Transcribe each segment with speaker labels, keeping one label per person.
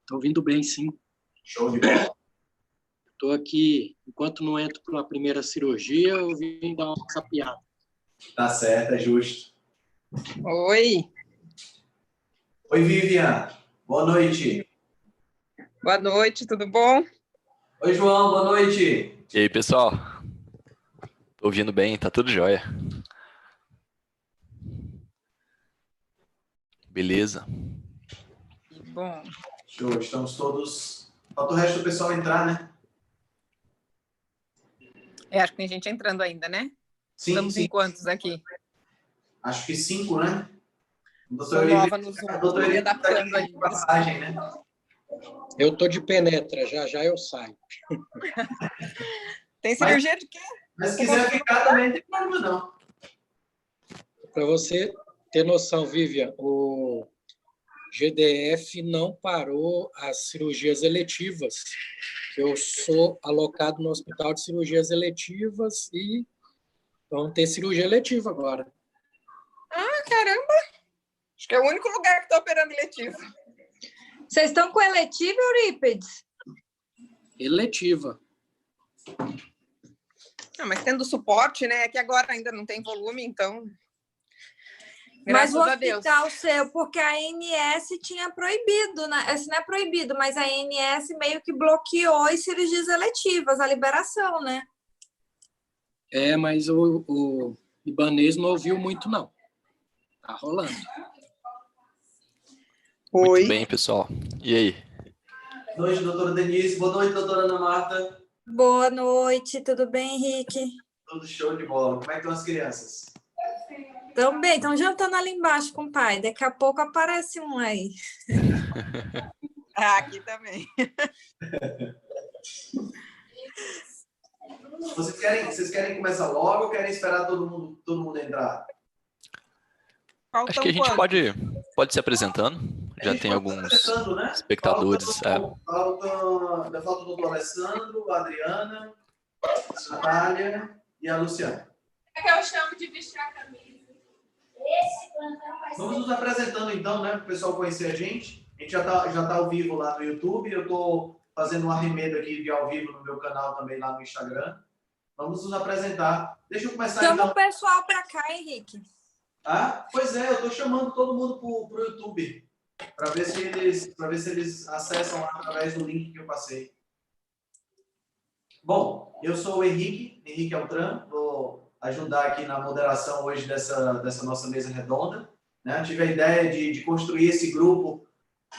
Speaker 1: Estou ouvindo bem, sim.
Speaker 2: Show de bola.
Speaker 1: Estou aqui, enquanto não entro para a primeira cirurgia, eu vim dar uma sapiada.
Speaker 2: Tá certo, é justo.
Speaker 3: Oi.
Speaker 2: Oi, Vivian. Boa noite.
Speaker 3: Boa noite, tudo bom?
Speaker 2: Oi, João. Boa noite.
Speaker 4: E aí, pessoal? Tô ouvindo bem, tá tudo jóia. Beleza.
Speaker 3: Que bom.
Speaker 2: Show, estamos todos... Falta o resto do pessoal entrar, né?
Speaker 3: Acho que tem gente entrando ainda, né?
Speaker 2: Sim,
Speaker 3: Estamos
Speaker 2: sim.
Speaker 3: em quantos aqui?
Speaker 2: Acho que 5, né?
Speaker 3: Sou nova no Zoom, estou me adaptando ainda.
Speaker 2: Passagem, né?
Speaker 1: Eu estou de penetra, já eu saio.
Speaker 3: Tem cirurgia de quê?
Speaker 2: Mas se quiser ficar também, não tem problema, não.
Speaker 1: Para você ter noção, Vivian, o GDF não parou as cirurgias eletivas. Eu sou alocado no Hospital de Cirurgias Eletivas e vamos ter cirurgia eletiva agora.
Speaker 3: Ah, caramba! Acho que é o único lugar que está operando eletivo.
Speaker 5: Vocês estão com eletiva, Eurípides?
Speaker 1: Eletiva.
Speaker 3: Não, mas tendo suporte, né? É que agora ainda não tem volume, então...
Speaker 5: Mas
Speaker 3: Graças
Speaker 5: o
Speaker 3: a Deus.
Speaker 5: hospital seu, porque a ANS tinha proibido, né? Assim, não é proibido, mas a ANS meio que bloqueou as cirurgias eletivas, a liberação, né?
Speaker 1: É, mas o Ibanez não ouviu muito, não. Tá rolando.
Speaker 3: Oi.
Speaker 4: Muito bem, pessoal. E aí?
Speaker 2: Boa noite, doutora Denise. Boa noite, doutora Ana Marta.
Speaker 5: Boa noite, tudo bem, Henrique?
Speaker 2: Tudo show de bola. Como é que estão as crianças?
Speaker 5: Estão bem, estão jantando ali embaixo com o pai. Daqui a pouco aparece um aí.
Speaker 3: Ah, aqui também.
Speaker 2: Vocês querem começar logo ou querem esperar todo mundo entrar?
Speaker 4: Acho que a gente pode se apresentando. Já tem alguns
Speaker 2: né?
Speaker 4: espectadores.
Speaker 2: Falta o doutor Alessandro, a Adriana, a Natália e a Luciana.
Speaker 6: É que eu chamo de vestir a camisa.
Speaker 2: Vamos nos apresentando então, né? Para o pessoal conhecer a gente. A gente já tá ao vivo lá no YouTube. Eu estou fazendo um arremedo aqui de ao vivo no meu canal também lá no Instagram. Vamos nos apresentar. Deixa eu começar
Speaker 5: Chama
Speaker 2: então.
Speaker 5: o pessoal para cá, Henrique.
Speaker 2: Ah, pois é, eu estou chamando todo mundo para o YouTube. Para ver se eles acessam lá através do link que eu passei. Bom, eu sou o Henrique Altran, vou ajudar aqui na moderação hoje dessa nossa mesa redonda. Né? Eu tive a ideia de construir esse grupo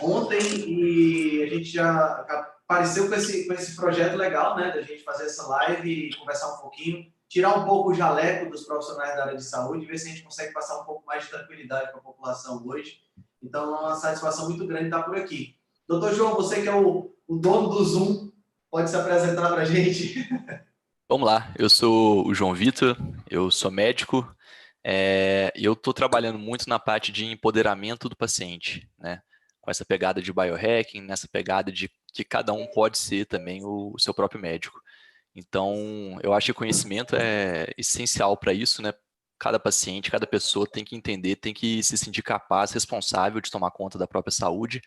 Speaker 2: ontem e a gente já apareceu com esse projeto legal, né? Da gente fazer essa live e conversar um pouquinho, tirar um pouco o jaleco dos profissionais da área de saúde, ver se a gente consegue passar um pouco mais de tranquilidade para a população hoje. Então, é uma satisfação muito grande estar por aqui. Doutor João, você que é o dono do Zoom, pode se apresentar para a gente?
Speaker 4: Vamos lá, eu sou o João Vitor, eu sou médico e eu estou trabalhando muito na parte de empoderamento do paciente, né? Com essa pegada de biohacking, nessa pegada de que cada um pode ser também o seu próprio médico. Então, eu acho que o conhecimento é essencial para isso, né? Cada paciente, cada pessoa tem que entender, tem que se sentir capaz, responsável de tomar conta da própria saúde,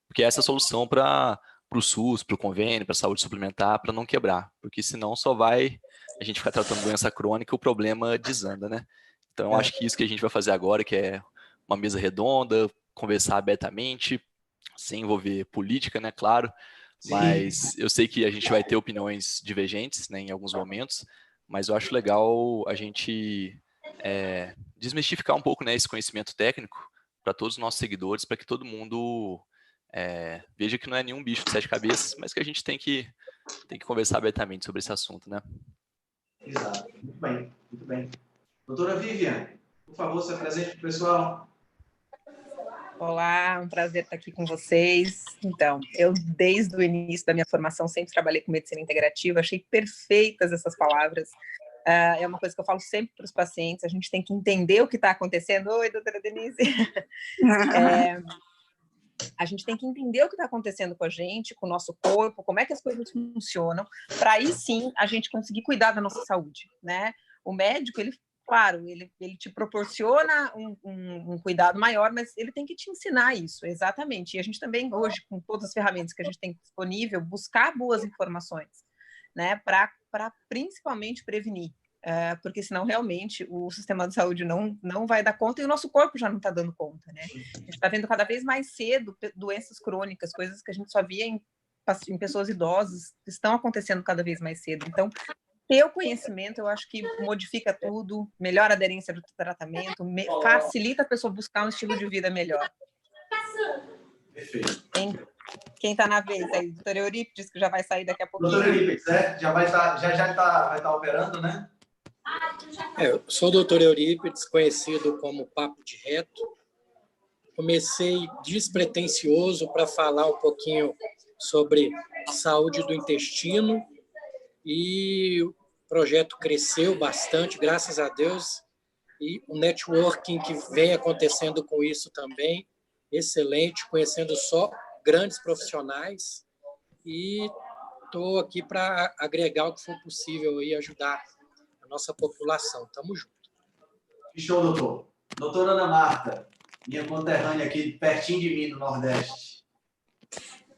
Speaker 4: porque essa é a solução para o SUS, para o convênio, para a saúde suplementar, para não quebrar, porque senão só vai a gente ficar tratando doença crônica e o problema desanda, né? Então, eu acho que isso que a gente vai fazer agora, que é uma mesa redonda, conversar abertamente, sem envolver política, né? Claro, mas eu sei que a gente vai ter opiniões divergentes, né, em alguns momentos, mas eu acho legal a gente desmistificar um pouco, né, esse conhecimento técnico para todos os nossos seguidores, para que todo mundo veja que não é nenhum bicho de 7 cabeças, mas que a gente tem que conversar abertamente sobre esse assunto, né?
Speaker 2: Exato. Muito bem, muito bem. Doutora Vivian, por favor, se apresente para o pessoal.
Speaker 3: Olá, um prazer estar aqui com vocês. Então, eu desde o início da minha formação sempre trabalhei com medicina integrativa, achei perfeitas essas palavras. É uma coisa que eu falo sempre para os pacientes, a gente tem que entender o que está acontecendo. Oi, doutora Denise. A gente tem que entender o que está acontecendo com a gente, com o nosso corpo, como é que as coisas funcionam, para aí sim a gente conseguir cuidar da nossa saúde, né? O médico, ele claro, ele te proporciona um cuidado maior, mas ele tem que te ensinar isso, exatamente. E a gente também, hoje, com todas as ferramentas que a gente tem disponível, buscar boas informações, né, para principalmente prevenir. Porque senão realmente o sistema de saúde não vai dar conta e o nosso corpo já não está dando conta, né? A gente está vendo cada vez mais cedo doenças crônicas, coisas que a gente só via em pessoas idosas, estão acontecendo cada vez mais cedo. Então, ter o conhecimento, eu acho que modifica tudo, melhora a aderência do tratamento, facilita a pessoa buscar um estilo de vida melhor.
Speaker 2: Perfeito.
Speaker 3: Quem está na vez aí? Doutor Eurípides, que já vai sair daqui a pouquinho.
Speaker 2: Doutor Eurípides, já vai estar operando, né?
Speaker 1: Eu sou o doutor Eurípides, conhecido como Papo de Reto. Comecei despretensioso para falar um pouquinho sobre saúde do intestino e o projeto cresceu bastante, graças a Deus, e o networking que vem acontecendo com isso também, excelente, conhecendo só grandes profissionais, e estou aqui para agregar o que for possível e ajudar a nossa população. Tamo junto.
Speaker 2: Que show, doutor. Doutora Ana Marta, minha conterrânea aqui, pertinho de mim, no Nordeste.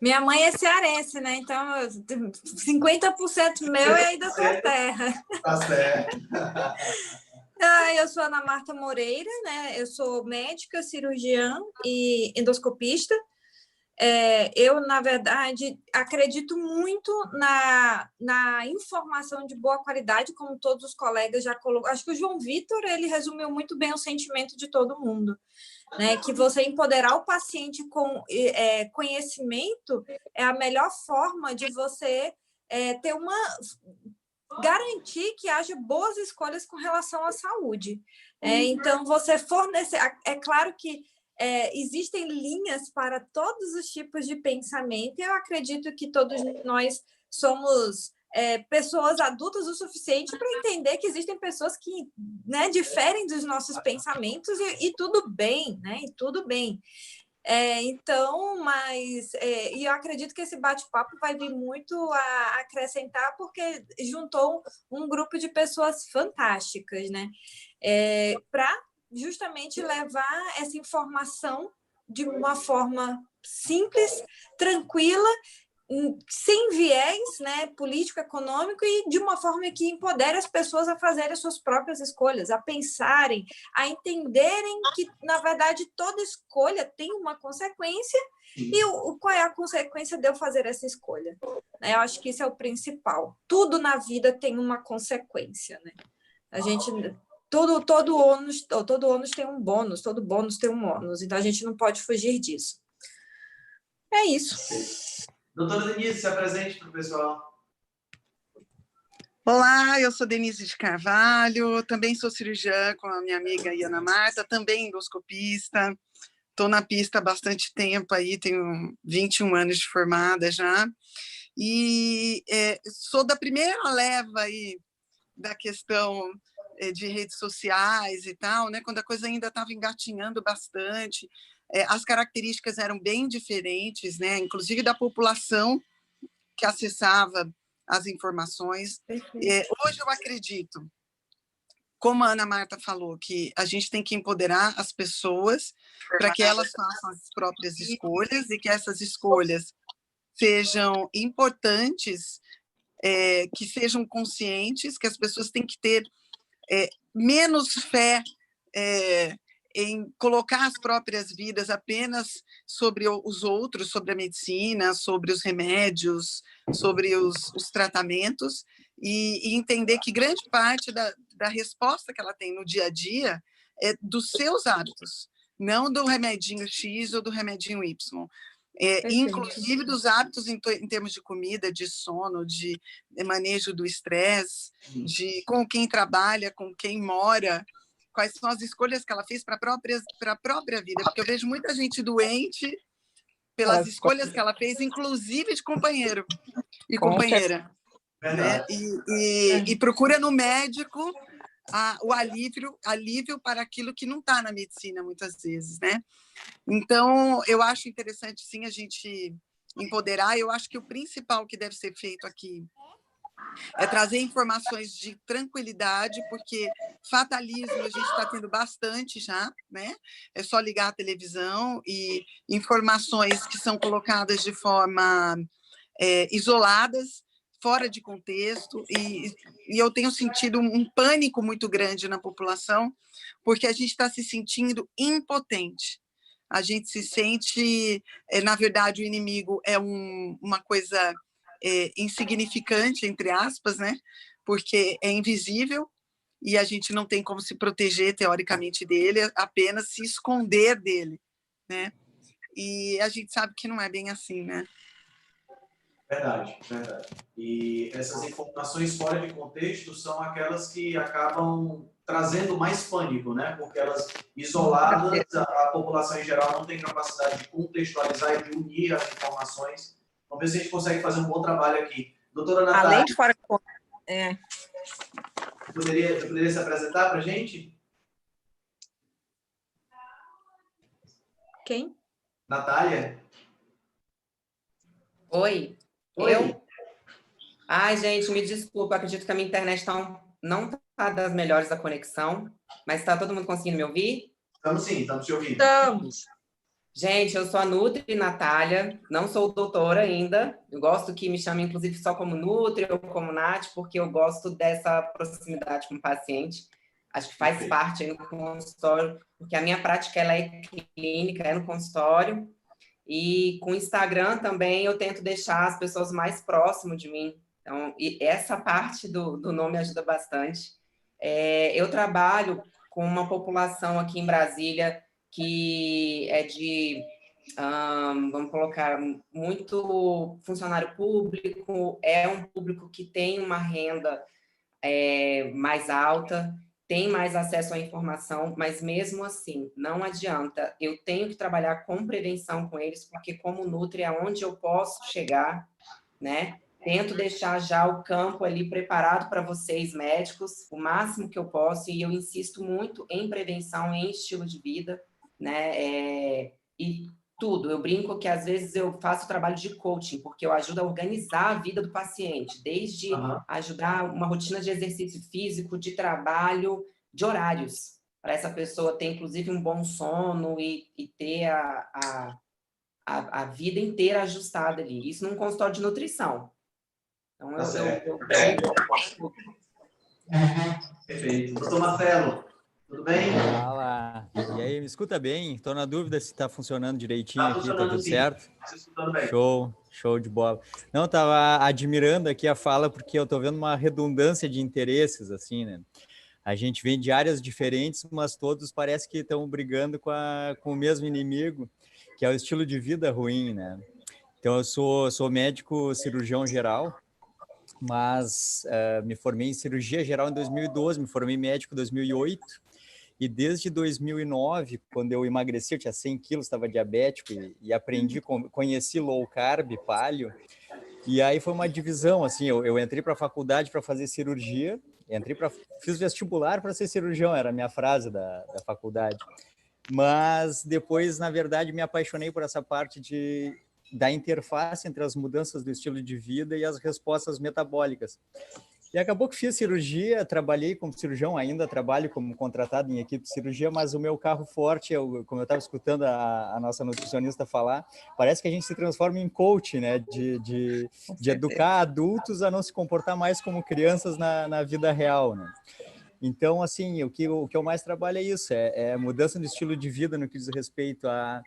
Speaker 5: Minha mãe é cearense, né? Então, 50% meu é aí da sua terra.
Speaker 2: Tá certo.
Speaker 5: Eu sou Ana Marta Moreira, né? Eu sou médica, cirurgiã e endoscopista. Eu, na verdade, acredito muito na informação de boa qualidade, como todos os colegas já colocaram. Acho que o João Vitor, ele resumiu muito bem o sentimento de todo mundo, né? Que você empoderar o paciente com conhecimento é a melhor forma de você garantir que haja boas escolhas com relação à saúde. Então, você fornecer... É claro que existem linhas para todos os tipos de pensamento, e eu acredito que todos nós somos pessoas adultas o suficiente para entender que existem pessoas que, né, diferem dos nossos pensamentos, e tudo bem, né? E tudo bem. E eu acredito que esse bate-papo vai vir muito a acrescentar, porque juntou um grupo de pessoas fantásticas, né? Para justamente levar essa informação de uma forma simples, tranquila, sem viés, né, político-econômico, e de uma forma que empodere as pessoas a fazerem as suas próprias escolhas, a pensarem, a entenderem que, na verdade, toda escolha tem uma consequência. E qual é a consequência de eu fazer essa escolha? Eu acho que isso é o principal. Tudo na vida tem uma consequência, né? A gente... Todo ônus tem um bônus, todo bônus tem um ônus, então a gente não pode fugir disso. É isso.
Speaker 2: Doutora Denise, se apresente para o pessoal.
Speaker 7: Olá, eu sou Denise de Carvalho, também sou cirurgiã com a minha amiga Ana Marta, também endoscopista. Estou na pista há bastante tempo aí, tenho 21 anos de formada já. E sou da primeira leva aí da questão de redes sociais e tal, né? Quando a coisa ainda estava engatinhando bastante, as características eram bem diferentes, né? Inclusive da população que acessava as informações. Hoje eu acredito, como a Ana Marta falou, que a gente tem que empoderar as pessoas para que elas façam as próprias escolhas, e que essas escolhas sejam importantes, que sejam conscientes, que as pessoas têm que ter menos fé em colocar as próprias vidas apenas sobre os outros, sobre a medicina, sobre os remédios, sobre os tratamentos, e entender que grande parte da resposta que ela tem no dia a dia é dos seus hábitos, não do remedinho X ou do remedinho Y. Inclusive dos hábitos em termos de comida, de sono, de manejo do estresse, de com quem trabalha, com quem mora, quais são as escolhas que ela fez para a própria vida, porque eu vejo muita gente doente pelas escolhas que ela fez, inclusive de companheiro e companheira, né? E procura no médico o alívio para aquilo que não está na medicina, muitas vezes, né? Então, eu acho interessante, sim, a gente empoderar. Eu acho que o principal que deve ser feito aqui é trazer informações de tranquilidade, porque Fatalismo, a gente está tendo bastante já, né? É só ligar a televisão e informações que são colocadas de forma isoladas, fora de contexto, e eu tenho sentido um pânico muito grande na população, porque a gente está se sentindo impotente. A gente se sente, na verdade, o inimigo é uma coisa insignificante, entre aspas, né? Porque é invisível e a gente não tem como se proteger, teoricamente, dele, apenas se esconder dele, né? E a gente sabe que não é bem assim, né?
Speaker 2: Verdade, verdade. E essas informações fora de contexto são aquelas que acabam trazendo mais pânico, né? Porque elas, isoladas, a população em geral não tem capacidade de contextualizar e de unir as informações. Vamos ver se a gente consegue fazer um bom trabalho aqui. Doutora Natália,
Speaker 3: Além de fora de
Speaker 2: poderia se apresentar para a gente?
Speaker 5: Quem?
Speaker 2: Natália?
Speaker 8: Oi.
Speaker 2: Oi.
Speaker 8: Eu? Ai, gente, me desculpa, acredito que a minha internet não está das melhores da conexão, mas está todo mundo conseguindo me ouvir?
Speaker 2: Estamos sim, estamos te ouvindo.
Speaker 5: Estamos.
Speaker 8: Gente, eu sou a Nutri Natália, não sou doutora ainda, eu gosto que me chamem, inclusive, só como Nutri ou como Nath, porque eu gosto dessa proximidade com o paciente, acho que faz parte aí no consultório, porque a minha prática ela é clínica, é no consultório, e com o Instagram também eu tento deixar as pessoas mais próximas de mim, então, e essa parte do nome ajuda bastante. Eu trabalho com uma população aqui em Brasília que é de, vamos colocar, muito funcionário público, é um público que tem uma renda mais alta, tem mais acesso à informação, mas mesmo assim, não adianta. Eu tenho que trabalhar com prevenção com eles, porque como Nutri é onde eu posso chegar, né? Tento deixar já o campo ali preparado para vocês, médicos, o máximo que eu posso, e eu insisto muito em prevenção, em estilo de vida, né? E tudo. Eu brinco que às vezes eu faço trabalho de coaching, porque eu ajudo a organizar a vida do paciente, desde ajudar uma rotina de exercício físico, de trabalho, de horários, para essa pessoa ter, inclusive, um bom sono e ter a vida inteira ajustada ali. Isso num consultório de nutrição. Então,
Speaker 2: Perfeito. Doutor Marcelo, tudo bem?
Speaker 9: Fala. E aí, me escuta bem? Estou na dúvida se está funcionando direitinho aqui, tá tudo
Speaker 2: sim.
Speaker 9: certo?
Speaker 2: Você escutando bem?
Speaker 9: Show de bola. Não, estava admirando aqui a fala, porque eu estou vendo uma redundância de interesses, assim, né? A gente vem de áreas diferentes, mas todos parece que estão brigando com o mesmo inimigo, que é o estilo de vida ruim, né? Então, eu sou médico cirurgião geral, mas me formei em cirurgia geral em 2012, me formei médico em 2008, e desde 2009, quando eu emagreci, eu tinha 100 quilos, estava diabético, e aprendi, conheci low carb, paleo, e aí foi uma divisão, assim, eu entrei para a faculdade para fazer cirurgia, fiz vestibular para ser cirurgião, era a minha frase da faculdade, mas depois, na verdade, me apaixonei por essa parte da interface entre as mudanças do estilo de vida e as respostas metabólicas. E acabou que fiz cirurgia, trabalhei como cirurgião, ainda trabalho como contratado em equipe de cirurgia, mas o meu carro forte, como eu estava escutando a nossa nutricionista falar, parece que a gente se transforma em coach, né? De educar adultos a não se comportar mais como crianças na vida real, né? Então, assim, o que eu mais trabalho é isso, é mudança no estilo de vida no que diz respeito a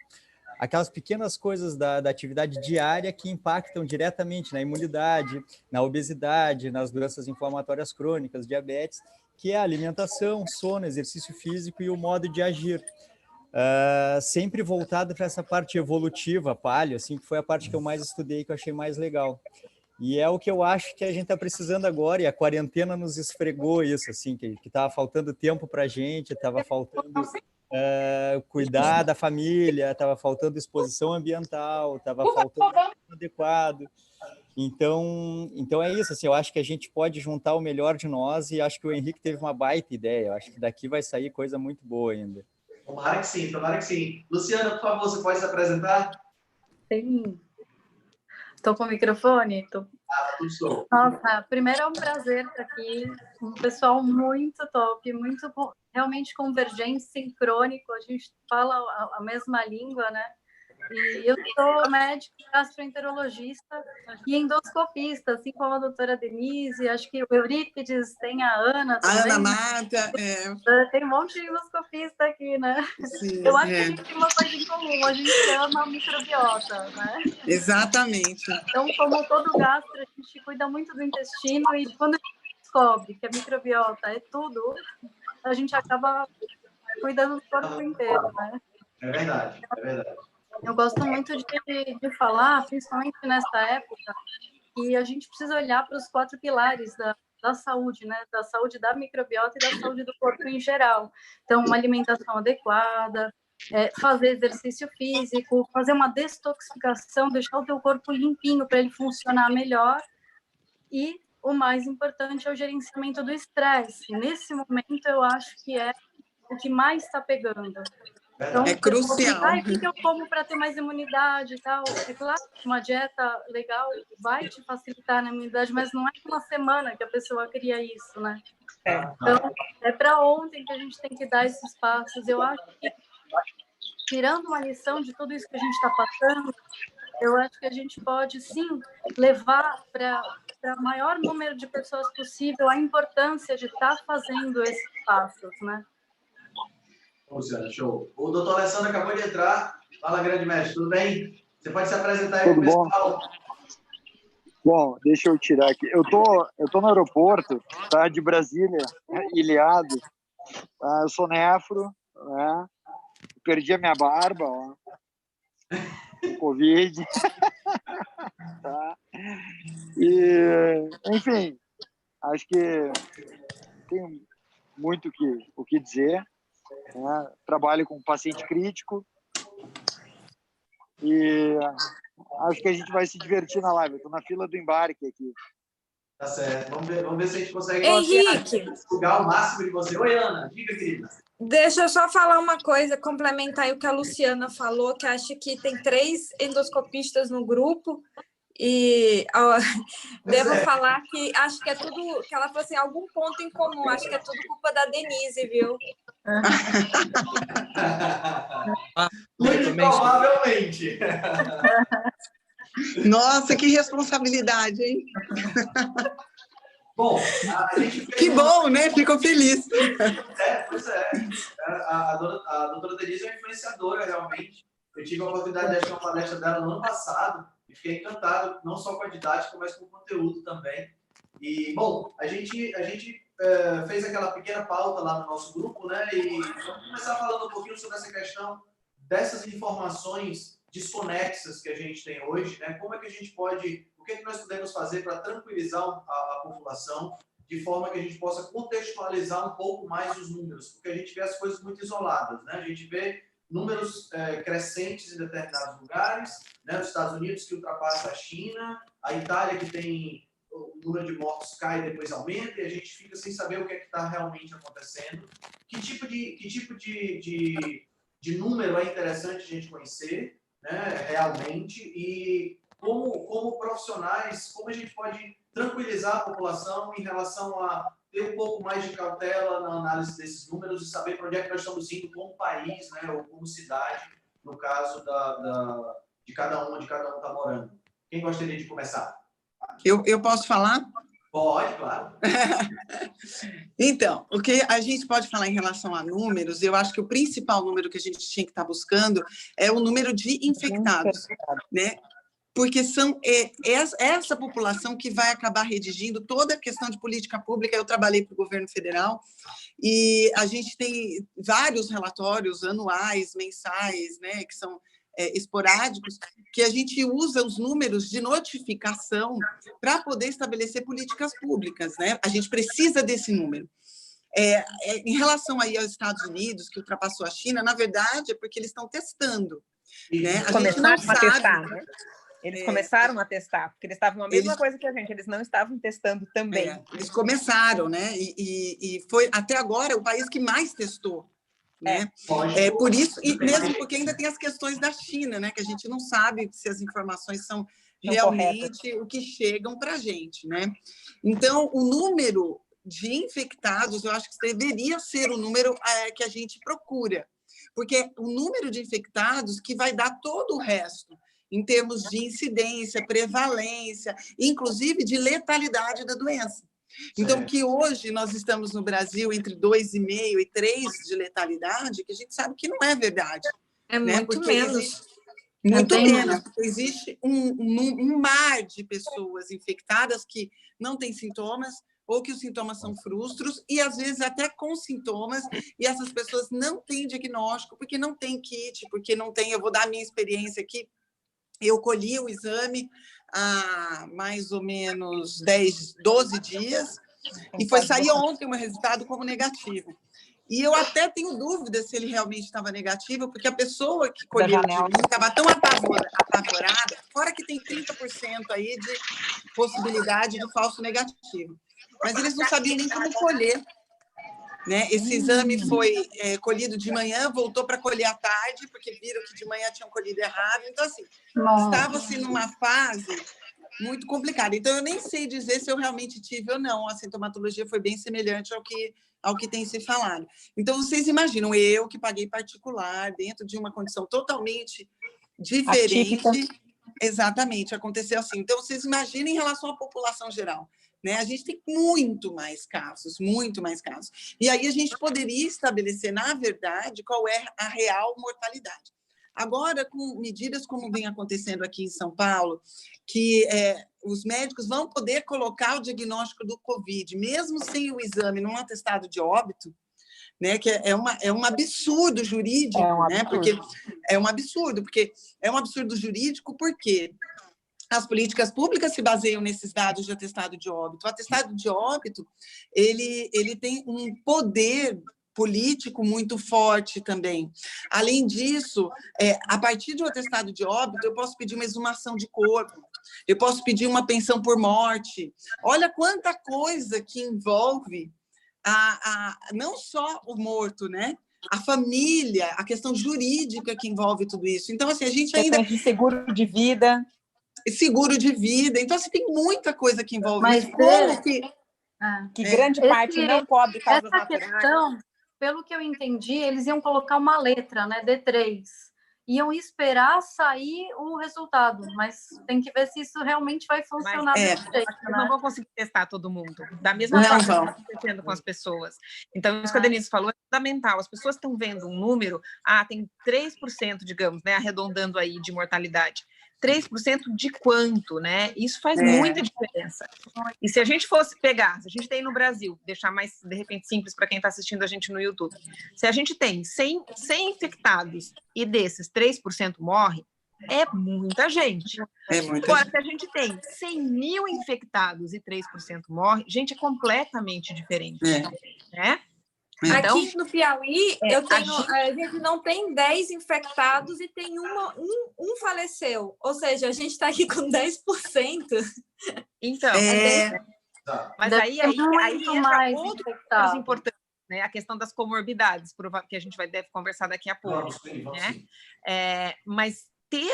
Speaker 9: aquelas pequenas coisas da atividade diária que impactam diretamente na imunidade, na obesidade, nas doenças inflamatórias crônicas, diabetes, que é a alimentação, sono, exercício físico e o modo de agir. Sempre voltado para essa parte evolutiva, paleo, assim, que foi a parte que eu mais estudei, que eu achei mais legal. E é o que eu acho que a gente está precisando agora, e a quarentena nos esfregou isso, assim, que estava faltando tempo para a gente, estava faltando cuidar da família, estava faltando exposição ambiental, estava faltando adequado. Então é isso, assim, eu acho que a gente pode juntar o melhor de nós, e acho que o Henrique teve uma baita ideia, eu acho que daqui vai sair coisa muito boa ainda.
Speaker 2: Tomara que sim, tomara que sim. Luciana, por favor, você pode se apresentar?
Speaker 10: Sim. Estou com o microfone?
Speaker 2: Tudo.
Speaker 10: Nossa, primeiro é um prazer estar aqui, um pessoal muito top, muito realmente convergente, sincrônico, a gente fala a mesma língua, né? E eu sou médico, gastroenterologista e endoscopista, assim como a doutora Denise, acho que o Eurípides, tem a Ana também.
Speaker 7: A Ana Marta,
Speaker 10: Tem um monte de endoscopista aqui, né?
Speaker 7: Sim,
Speaker 10: eu acho que a gente tem uma coisa em comum, a gente ama a microbiota, né?
Speaker 7: Exatamente.
Speaker 10: Então, como todo gastro, a gente cuida muito do intestino e quando a gente descobre que a microbiota é tudo, a gente acaba cuidando do corpo inteiro, né?
Speaker 2: É verdade, é verdade.
Speaker 10: Eu gosto muito de falar, principalmente nessa época, que a gente precisa olhar para os 4 pilares da saúde, né? Da saúde da microbiota e da saúde do corpo em geral. Então, uma alimentação adequada, fazer exercício físico, fazer uma detoxificação, deixar o teu corpo limpinho para ele funcionar melhor. E o mais importante é o gerenciamento do estresse. Nesse momento, eu acho que é o que mais está pegando. Então,
Speaker 7: é crucial.
Speaker 10: O que eu como para ter mais imunidade e tal? É claro que uma dieta legal vai te facilitar na imunidade, mas não é uma semana que a pessoa cria isso, né? Então, é para ontem que a gente tem que dar esses passos. Eu acho que, tirando uma lição de tudo isso que a gente está passando, eu acho que a gente pode, sim, levar para o maior número de pessoas possível a importância de estar fazendo esses passos, né?
Speaker 2: Luciana, show. O doutor Alessandro acabou de entrar. Fala, grande mestre, tudo bem? Você pode se apresentar aí para o pessoal?
Speaker 11: Bom, deixa eu tirar aqui. Eu tô no aeroporto, tá? De Brasília, ilhado. Eu sou nefro, né? Perdi a minha barba, ó. Covid. Tá? E, enfim, acho que tem muito o que dizer. Né? Trabalho com paciente crítico e acho que a gente vai se divertir na live. Estou na fila do embarque aqui.
Speaker 2: Tá certo. Vamos ver se a gente consegue
Speaker 5: sugar
Speaker 2: o máximo de você. Oi, Ana. Diga, querida.
Speaker 5: Deixa eu só falar uma coisa, complementar aí o que a Luciana falou, que acho que tem 3 endoscopistas no grupo. E devo falar que acho que é tudo, que ela falou assim, algum ponto em comum, acho que é tudo culpa da Denise, viu?
Speaker 2: Muito provavelmente.
Speaker 7: Nossa, que responsabilidade, hein?
Speaker 2: Bom, a gente fez
Speaker 7: que bom, né? Fico feliz.
Speaker 2: Pois é. A doutora Denise é uma influenciadora, realmente. Eu tive a oportunidade de assistir uma palestra dela no ano passado e fiquei encantado, não só com a didática, mas com o conteúdo também. E, bom, a gente fez aquela pequena pauta lá no nosso grupo, né? E vamos começar falando um pouquinho sobre essa questão dessas informações desconexas que a gente tem hoje, né? Como é que a gente pode, o que é que nós podemos fazer para tranquilizar a população de forma que a gente possa contextualizar um pouco mais os números, porque a gente vê as coisas muito isoladas, né? A gente vê números crescentes em determinados lugares, né? Os Estados Unidos que ultrapassa a China, a Itália que tem o número de mortos cai e depois aumenta, e a gente fica sem saber o que é que está realmente acontecendo. Que tipo de número é interessante a gente conhecer, né, realmente, e como profissionais, como a gente pode tranquilizar a população em relação a ter um pouco mais de cautela na análise desses números e saber para onde é que nós estamos indo como país, né, ou como cidade, no caso de cada um está morando. Quem gostaria de começar?
Speaker 7: Eu posso falar?
Speaker 2: Pode, claro.
Speaker 7: Então, o que a gente pode falar em relação a números, eu acho que o principal número que a gente tinha que estar buscando é o número de infectados, né? Porque essa população que vai acabar redigindo toda a questão de política pública. Eu trabalhei para o governo federal e a gente tem vários relatórios anuais, mensais, né, que são esporádicos, que a gente usa os números de notificação para poder estabelecer políticas públicas, né? A gente precisa desse número. Em relação aí aos Estados Unidos, que ultrapassou a China, na verdade, é porque eles estão testando, né? A gente não sabe...
Speaker 3: testar, né? Eles começaram a testar, porque eles estavam a mesma coisa que a gente, eles não estavam testando também.
Speaker 7: Eles começaram, né? E foi, até agora, o país que mais testou. Né? Por isso, e mesmo porque ainda tem as questões da China, né? Que a gente não sabe se as informações são realmente o que chegam para a gente, né? Então, o número de infectados, eu acho que deveria ser o número que a gente procura, porque o número de infectados que vai dar todo o resto, em termos de incidência, prevalência, inclusive de letalidade da doença. Então, que hoje nós estamos no Brasil entre 2,5 e 3 de letalidade, que a gente sabe que não é verdade.
Speaker 5: É
Speaker 7: né?
Speaker 5: muito
Speaker 7: Porque
Speaker 5: menos.
Speaker 7: Muito menos, porque existe um mar de pessoas infectadas que não têm sintomas, ou que os sintomas são frustros, e às vezes até com sintomas, e essas pessoas não têm diagnóstico, porque não tem kit, porque não tem... Eu vou dar a minha experiência aqui. Eu colhi o exame há mais ou menos 10, 12 dias, e foi sair ontem o meu resultado como negativo. E eu até tenho dúvida se ele realmente estava negativo, porque a pessoa que colheu de mim estava tão apavorada, fora que tem 30% aí de possibilidade de falso negativo. Mas eles não sabiam nem como colher. Né? Esse exame foi colhido de manhã, voltou para colher à tarde, porque viram que de manhã tinham colhido errado. Então, assim, estava-se numa fase muito complicada. Então, eu nem sei dizer se eu realmente tive ou não. A sintomatologia foi bem semelhante ao que tem se falado. Então, vocês imaginam, eu que paguei particular, dentro de uma condição totalmente diferente. Atípica. Exatamente, aconteceu assim. Então, vocês imaginem em relação à população geral. Né? A gente tem muito mais casos. E aí a gente poderia estabelecer, na verdade, qual é a real mortalidade. Agora, com medidas como vem acontecendo aqui em São Paulo, que os médicos vão poder colocar o diagnóstico do Covid, mesmo sem o exame, num atestado de óbito, né? Que é um absurdo jurídico, né? Porque é um absurdo jurídico, porque as políticas públicas se baseiam nesses dados de atestado de óbito. O atestado de óbito, ele tem um poder político muito forte também. Além disso, a partir de um atestado de óbito, eu posso pedir uma exumação de corpo, eu posso pedir uma pensão por morte. Olha quanta coisa que envolve não só o morto, né? A família, a questão jurídica que envolve tudo isso. Então, assim, a gente ainda...
Speaker 3: de seguro de vida.
Speaker 7: Então, assim, tem muita coisa que envolve
Speaker 10: Mas
Speaker 7: isso. Como
Speaker 10: que
Speaker 3: grande parte não cobre causas naturais.
Speaker 10: Questão, pelo que eu entendi, eles iam colocar uma letra, né, D3, iam esperar sair o resultado, mas tem que ver se isso realmente vai funcionar desse jeito.
Speaker 3: Né? Não vão conseguir testar todo mundo, da mesma forma que está acontecendo com as pessoas. Então, isso que a Denise falou é fundamental. As pessoas estão vendo um número, tem 3%, digamos, né, arredondando aí de mortalidade. 3% de quanto, né? Isso faz muita diferença. E se a gente fosse pegar, se a gente tem no Brasil, deixar mais, de repente, simples para quem está assistindo a gente no YouTube, se a gente tem 100 infectados e desses 3% morre, é muita gente. Agora, se a gente tem 100 mil infectados e 3% morre, gente, é completamente diferente. Né?
Speaker 5: Então, aqui no Piauí, a gente não tem 10 infectados e tem um faleceu. Ou seja, a gente está aqui com 10%.
Speaker 3: Então, mas aí entra outros importantes, né? A questão das comorbidades, que a gente deve conversar daqui a pouco. Né? Mas ter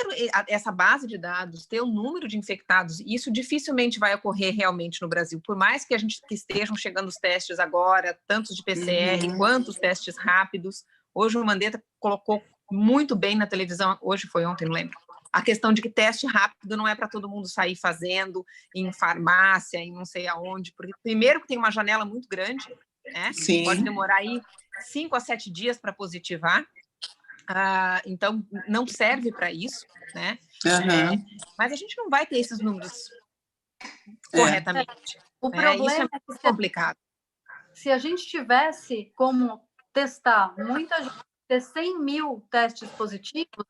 Speaker 3: essa base de dados, ter o número de infectados, isso dificilmente vai ocorrer realmente no Brasil. Por mais que estejam chegando os testes agora, tanto de PCR quanto os testes rápidos. Hoje o Mandetta colocou muito bem na televisão, hoje foi ontem, não lembro, a questão de que teste rápido não é para todo mundo sair fazendo em farmácia, em não sei aonde, porque primeiro que tem uma janela muito grande, né? Pode demorar aí 5 a 7 dias para positivar. Então, não serve para isso, né? Mas a gente não vai ter esses números corretamente.
Speaker 10: O problema
Speaker 3: isso é muito complicado.
Speaker 10: Se a gente tivesse como testar muita gente, ter 100 mil testes positivos,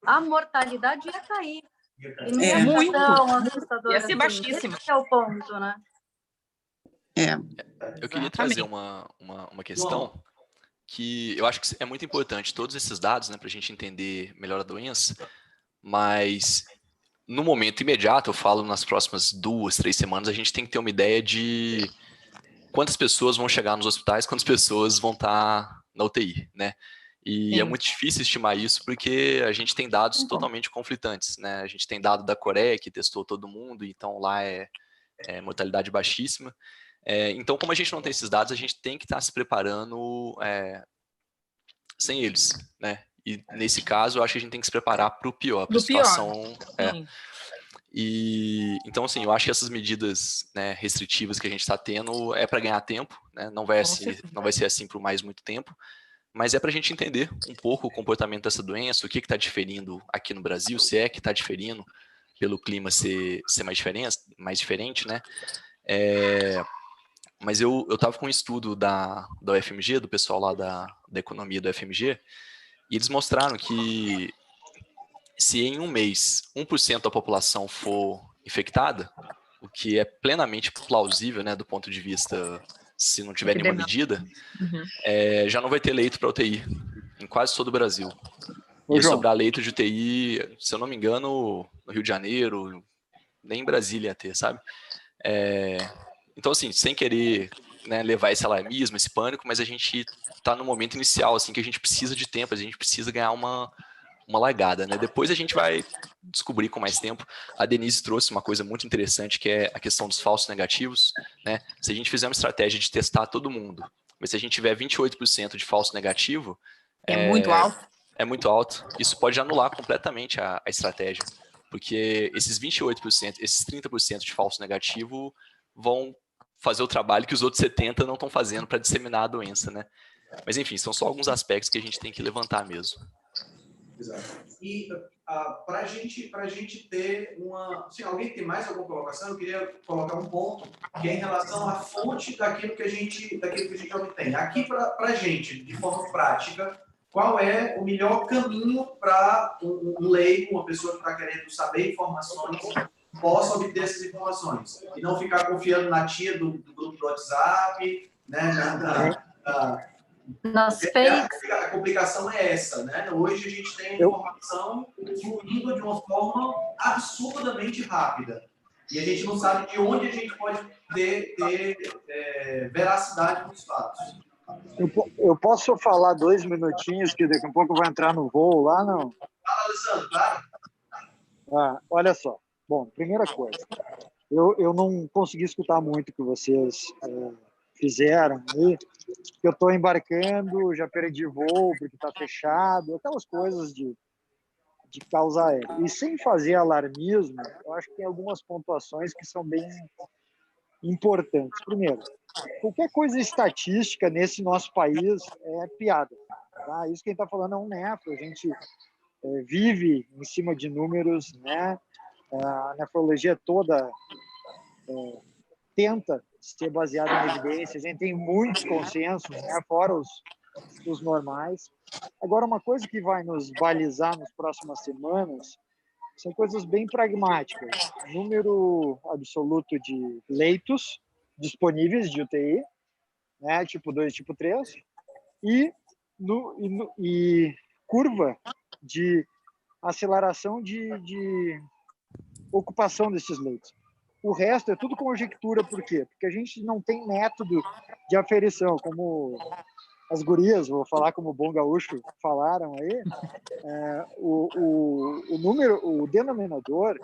Speaker 10: a mortalidade ia cair. E não ia
Speaker 3: muito.
Speaker 10: Tão assustadora.
Speaker 3: Ia ser baixíssima.
Speaker 10: Esse é o ponto, né?
Speaker 4: Eu queria trazer uma questão que eu acho que é muito importante, todos esses dados, né, para a gente entender melhor a doença, mas no momento imediato, eu falo nas próximas 2, 3 semanas, a gente tem que ter uma ideia de quantas pessoas vão chegar nos hospitais, quantas pessoas vão estar na UTI, né? E é muito difícil estimar isso porque a gente tem dados totalmente conflitantes, né? A gente tem dado da Coreia, que testou todo mundo, então lá é mortalidade baixíssima. Então, como a gente não tem esses dados, a gente tem que estar se preparando sem eles, né? E nesse caso, eu acho que a gente tem que se preparar para o pior, para a situação. E então, assim, eu acho que essas medidas, né, restritivas que a gente está tendo é para ganhar tempo, né? Não vai ser assim por mais muito tempo, mas é para a gente entender um pouco o comportamento dessa doença, o que está diferindo aqui no Brasil, se é que está diferindo pelo clima ser mais diferente, né? Mas eu estava com um estudo da UFMG, do pessoal lá da economia da UFMG, e eles mostraram que se em um mês 1% da população for infectada, o que é plenamente plausível, né, do ponto de vista, se não tiver nenhuma medida, já não vai ter leito para UTI em quase todo o Brasil. E sobrar leito de UTI, se eu não me engano, no Rio de Janeiro, nem em Brasília ia ter, sabe? Então, assim, sem querer, né, levar esse alarmismo, esse pânico, mas a gente está no momento inicial, assim, que a gente precisa de tempo, a gente precisa ganhar uma largada, né? Depois a gente vai descobrir com mais tempo. A Denise trouxe uma coisa muito interessante, que é a questão dos falsos negativos, né? Se a gente fizer uma estratégia de testar todo mundo, mas se a gente tiver 28% de falso negativo...
Speaker 3: muito alto.
Speaker 4: É muito alto. Isso pode anular completamente a estratégia, porque esses 28%, esses 30% de falso negativo vão fazer o trabalho que os outros 70% não estão fazendo para disseminar a doença, né? Mas, enfim, são só alguns aspectos que a gente tem que levantar mesmo.
Speaker 2: Exato. E para a gente ter uma... Se alguém tem mais alguma colocação, eu queria colocar um ponto que é em relação à fonte daquilo que a gente obtém. Aqui, para a gente, de forma prática, qual é o melhor caminho para um leigo, uma pessoa que está querendo saber informações, possa obter essas informações? E não ficar confiando na tia do grupo do WhatsApp, né,
Speaker 10: nas fakes.
Speaker 2: A complicação é essa, né? Hoje a gente tem informação fluindo de uma forma absurdamente rápida. E a gente não sabe de onde a gente pode ter veracidade nos fatos.
Speaker 11: Eu posso falar 2 minutinhos, que daqui a pouco eu vou entrar no voo lá, não?
Speaker 2: Fala, Alessandro, claro.
Speaker 11: Olha só. Bom, primeira coisa, eu não consegui escutar muito o que vocês fizeram aí, que eu estou embarcando, já perdi voo porque está fechado, aquelas coisas de causa aérea. E sem fazer alarmismo, eu acho que tem algumas pontuações que são bem importantes. Primeiro, qualquer coisa estatística nesse nosso país é piada. Tá? Isso quem está falando é um nefro, a gente vive em cima de números, né? A nefrologia toda tenta ser baseada em evidências, a gente tem muitos consensos, né? Fora os normais. Agora, uma coisa que vai nos balizar nas próximas semanas são coisas bem pragmáticas. Número absoluto de leitos disponíveis de UTI, né, tipo 2, tipo 3, e curva de aceleração de ocupação desses leitos. O resto é tudo conjectura. Por quê? Porque a gente não tem método de aferição, como as gurias, vou falar como o bom gaúcho falaram aí, o número, o denominador,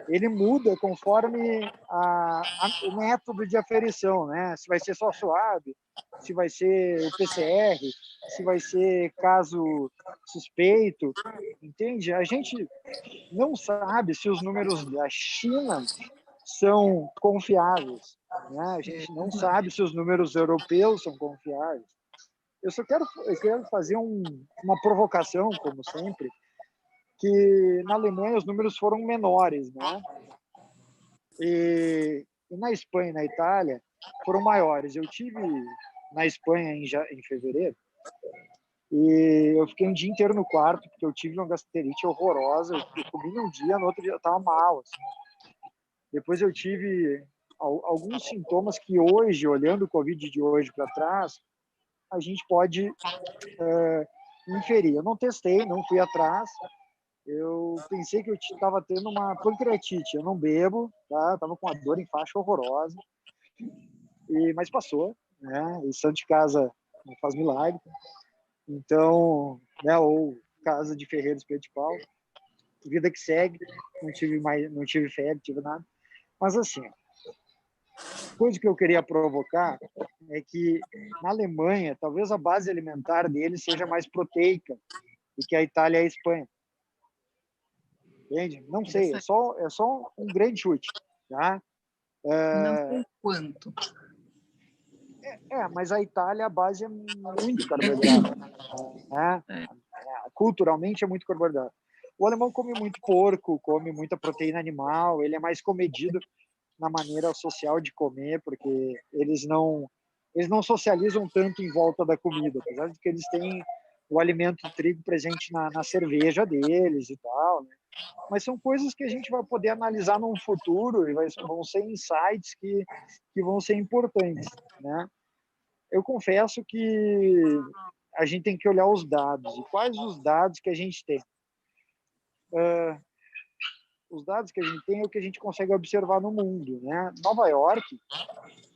Speaker 11: ele muda conforme o método de aferição, né? Se vai ser só suave, se vai ser o PCR, se vai ser caso suspeito, entende? A gente não sabe se os números da China são confiáveis, né? A gente não sabe se os números europeus são confiáveis. Eu quero fazer uma provocação, como sempre, que na Alemanha os números foram menores, né? E na Espanha e na Itália foram maiores. Eu tive na Espanha em fevereiro e eu fiquei um dia inteiro no quarto porque eu tive uma gastrite horrorosa. Eu comi num dia, no outro dia eu estava mal, assim. Depois eu tive alguns sintomas que hoje, olhando o Covid de hoje para trás, a gente pode inferir. Eu não testei, não fui atrás. Eu pensei que eu estava tendo uma pancreatite. Eu não bebo, tá? Estava com uma dor em faixa horrorosa. Mas passou, né? E santo de casa não faz milagre. Então, né, ou casa de ferreiro, espeto de pau, vida que segue, não tive febre, não tive nada. Mas assim, coisa que eu queria provocar é que na Alemanha, talvez a base alimentar deles seja mais proteica do que a Itália e a Espanha. Entende? Não sei, é só um grande chute, tá?
Speaker 3: Não sei quanto.
Speaker 11: Mas a Itália, a base é muito carboidrato, né? Culturalmente é muito carboidrato. O alemão come muito porco, come muita proteína animal, ele é mais comedido na maneira social de comer, porque eles não socializam tanto em volta da comida, apesar de que eles têm o alimento trigo presente na cerveja deles e tal, né? Mas são coisas que a gente vai poder analisar num futuro e vão ser insights que vão ser importantes, né? Eu confesso que a gente tem que olhar os dados. E quais os dados que a gente tem? Os dados que a gente tem é o que a gente consegue observar no mundo, né? Nova York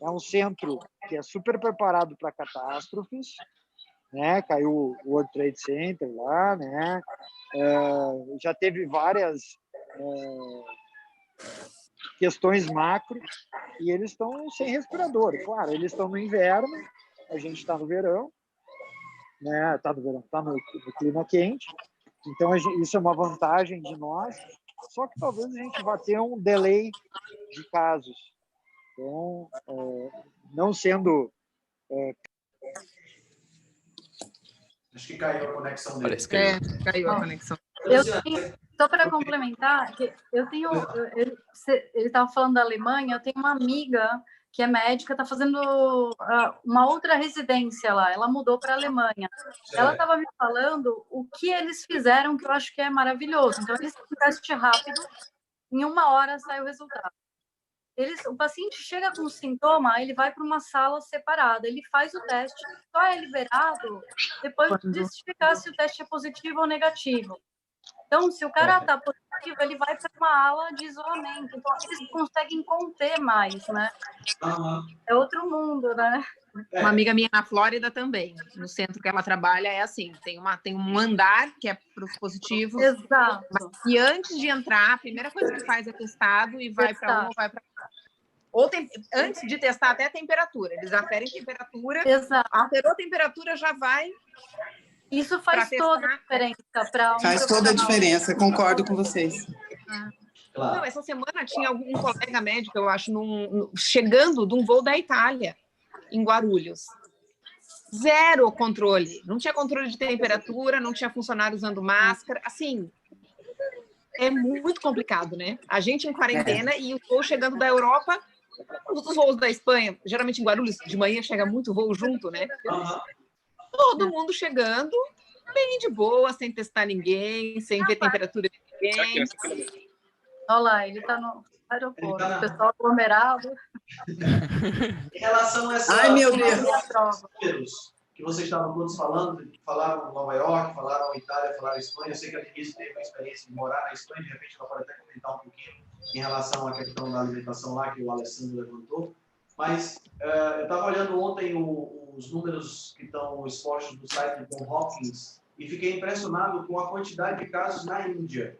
Speaker 11: é um centro que é super preparado para catástrofes, né? Caiu o World Trade Center lá, né? Já teve várias questões macro e eles estão sem respirador. Claro, eles estão no inverno, a gente está no verão, né? Está no verão, está no clima quente. Então isso é uma vantagem de nós. Só que talvez a gente vá ter um delay de casos. Então, não sendo
Speaker 2: Acho que caiu a conexão dele.
Speaker 3: Parece que caiu a conexão.
Speaker 10: Só para complementar, que eu tenho. Ele estava falando da Alemanha, eu tenho uma amiga que é médica, está fazendo uma outra residência lá. Ela mudou para a Alemanha. Ela estava me falando o que eles fizeram, que eu acho que é maravilhoso. Então, eles têm um teste rápido, em 1 hora sai o resultado. O paciente chega com sintoma, ele vai para uma sala separada, ele faz o teste, só é liberado depois de justificar se o teste é positivo ou negativo. Então, se o cara está positivo, ele vai para uma ala de isolamento. Então, eles conseguem conter mais, né? É outro mundo, né?
Speaker 12: Uma amiga minha na Flórida também, no centro que ela trabalha, é assim, tem um andar que é para os positivos.
Speaker 10: Exato.
Speaker 12: E antes de entrar, a primeira coisa que faz é testado e vai para um ou vai para antes de testar até a temperatura. Eles aferem temperatura.
Speaker 10: Exato.
Speaker 12: Alterou a temperatura, já vai.
Speaker 10: Isso faz toda a diferença para
Speaker 7: faz toda a diferença, concordo com vocês.
Speaker 2: Claro.
Speaker 12: Não, essa semana tinha algum colega médico, eu acho, chegando de um voo da Itália, em Guarulhos. Zero controle. Não tinha controle de temperatura, não tinha funcionário usando máscara. Assim, é muito complicado, né? A gente em quarentena e o voo chegando da Europa, os voos da Espanha, geralmente em Guarulhos, de manhã chega muito voo junto, né? Todo mundo chegando, bem de boa, sem testar ninguém, sem ver temperatura de ninguém.
Speaker 10: Olha lá, ele está no aeroporto, o pessoal aglomerado.
Speaker 2: Em relação a essa...
Speaker 7: Ai, meu Deus!
Speaker 2: Que vocês estavam todos falando, falaram Nova York, falaram Itália, falaram Espanha. Eu sei que a Denise teve uma experiência de morar na Espanha, de repente ela pode até comentar um pouquinho em relação à questão da alimentação lá, que o Alessandro levantou. Mas eu estava olhando ontem os números que estão expostos no site do Johns Hopkins e fiquei impressionado com a quantidade de casos na Índia.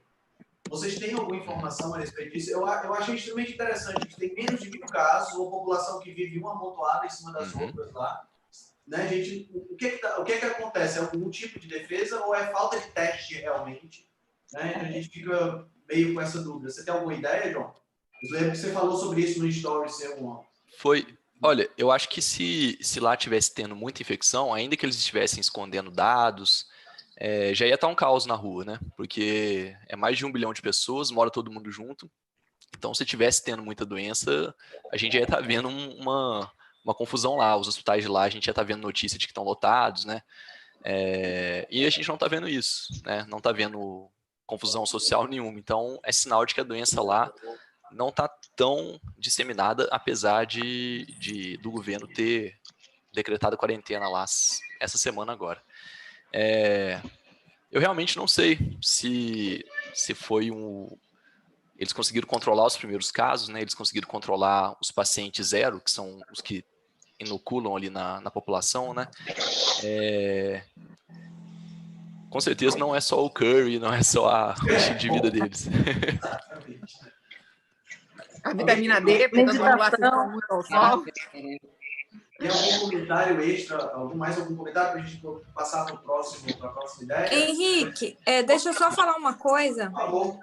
Speaker 2: Vocês têm alguma informação a respeito disso? Eu achei extremamente interessante. Que tem menos de 1000 casos, uma população que vive uma amontoada em cima das outras lá. Né, gente? O que acontece? É algum tipo de defesa ou é falta de teste realmente? Né? A gente fica meio com essa dúvida. Você tem alguma ideia, João? Eu lembro que você falou sobre isso no story seu ontem.
Speaker 4: Olha, eu acho que se lá tivesse tendo muita infecção, ainda que eles estivessem escondendo dados, já ia estar um caos na rua, né? Porque é mais de 1 bilhão de pessoas, mora todo mundo junto. Então, se tivesse tendo muita doença, a gente já ia estar vendo uma confusão lá. Os hospitais de lá, a gente já está vendo notícia de que estão lotados, né? E a gente não está vendo isso, né? Não está vendo confusão social nenhuma. Então, é sinal de que a doença lá não está tão disseminada, apesar do governo ter decretado quarentena lá essa semana agora. Eu realmente não sei se foi eles conseguiram controlar os primeiros casos, né? Eles conseguiram controlar os pacientes zero, que são os que, inoculam ali na população, né? Com certeza não é só o curry, não é só o estilo de vida deles.
Speaker 12: A vitamina D, porque todo mundo gosta de tomar muito ao sol.
Speaker 2: Tem algum comentário extra, mais algum comentário para a gente passar para a próxima ideia?
Speaker 5: Henrique, deixa eu só falar uma coisa.
Speaker 2: Por favor.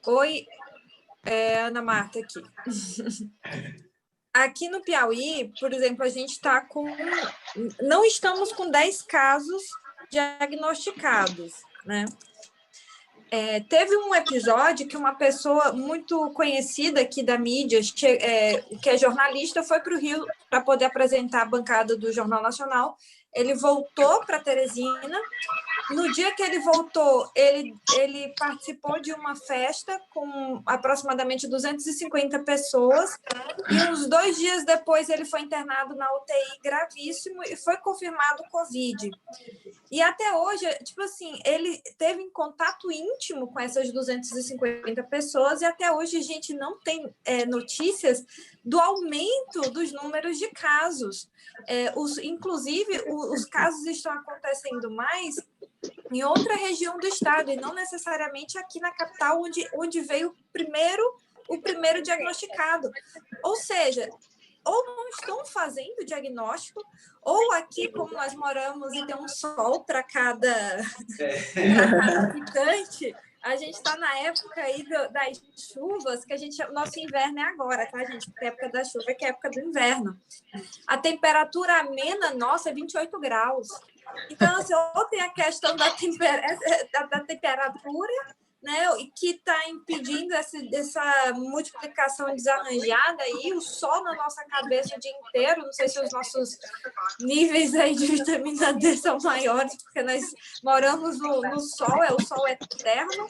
Speaker 5: Oi, Ana Marta aqui. Aqui no Piauí, por exemplo, a gente está com... Não estamos com 10 casos diagnosticados, né? Teve um episódio que uma pessoa muito conhecida aqui da mídia, que é jornalista, foi para o Rio para poder apresentar a bancada do Jornal Nacional. Ele voltou para Teresina. No dia que ele voltou, ele participou de uma festa com aproximadamente 250 pessoas e uns 2 dias depois ele foi internado na UTI gravíssimo e foi confirmado Covid. E até hoje, tipo assim, ele teve em contato íntimo com essas 250 pessoas e até hoje a gente não tem notícias do aumento dos números de casos. Inclusive, os casos estão acontecendo mais em outra região do estado e não necessariamente aqui na capital, onde veio o primeiro diagnosticado. Ou seja, ou não estão fazendo diagnóstico, ou aqui, como nós moramos e tem um sol para cada habitante, a gente está na época aí das chuvas, que nosso inverno é agora, tá, gente? Porque a época da chuva é que é a época do inverno. A temperatura amena nossa é 28 graus. Então, assim, ou tem a questão da temperatura, né, que está impedindo essa multiplicação desarranjada aí, o sol na nossa cabeça o dia inteiro. Não sei se os nossos níveis aí de vitamina D são maiores, porque nós moramos no sol, o sol eterno,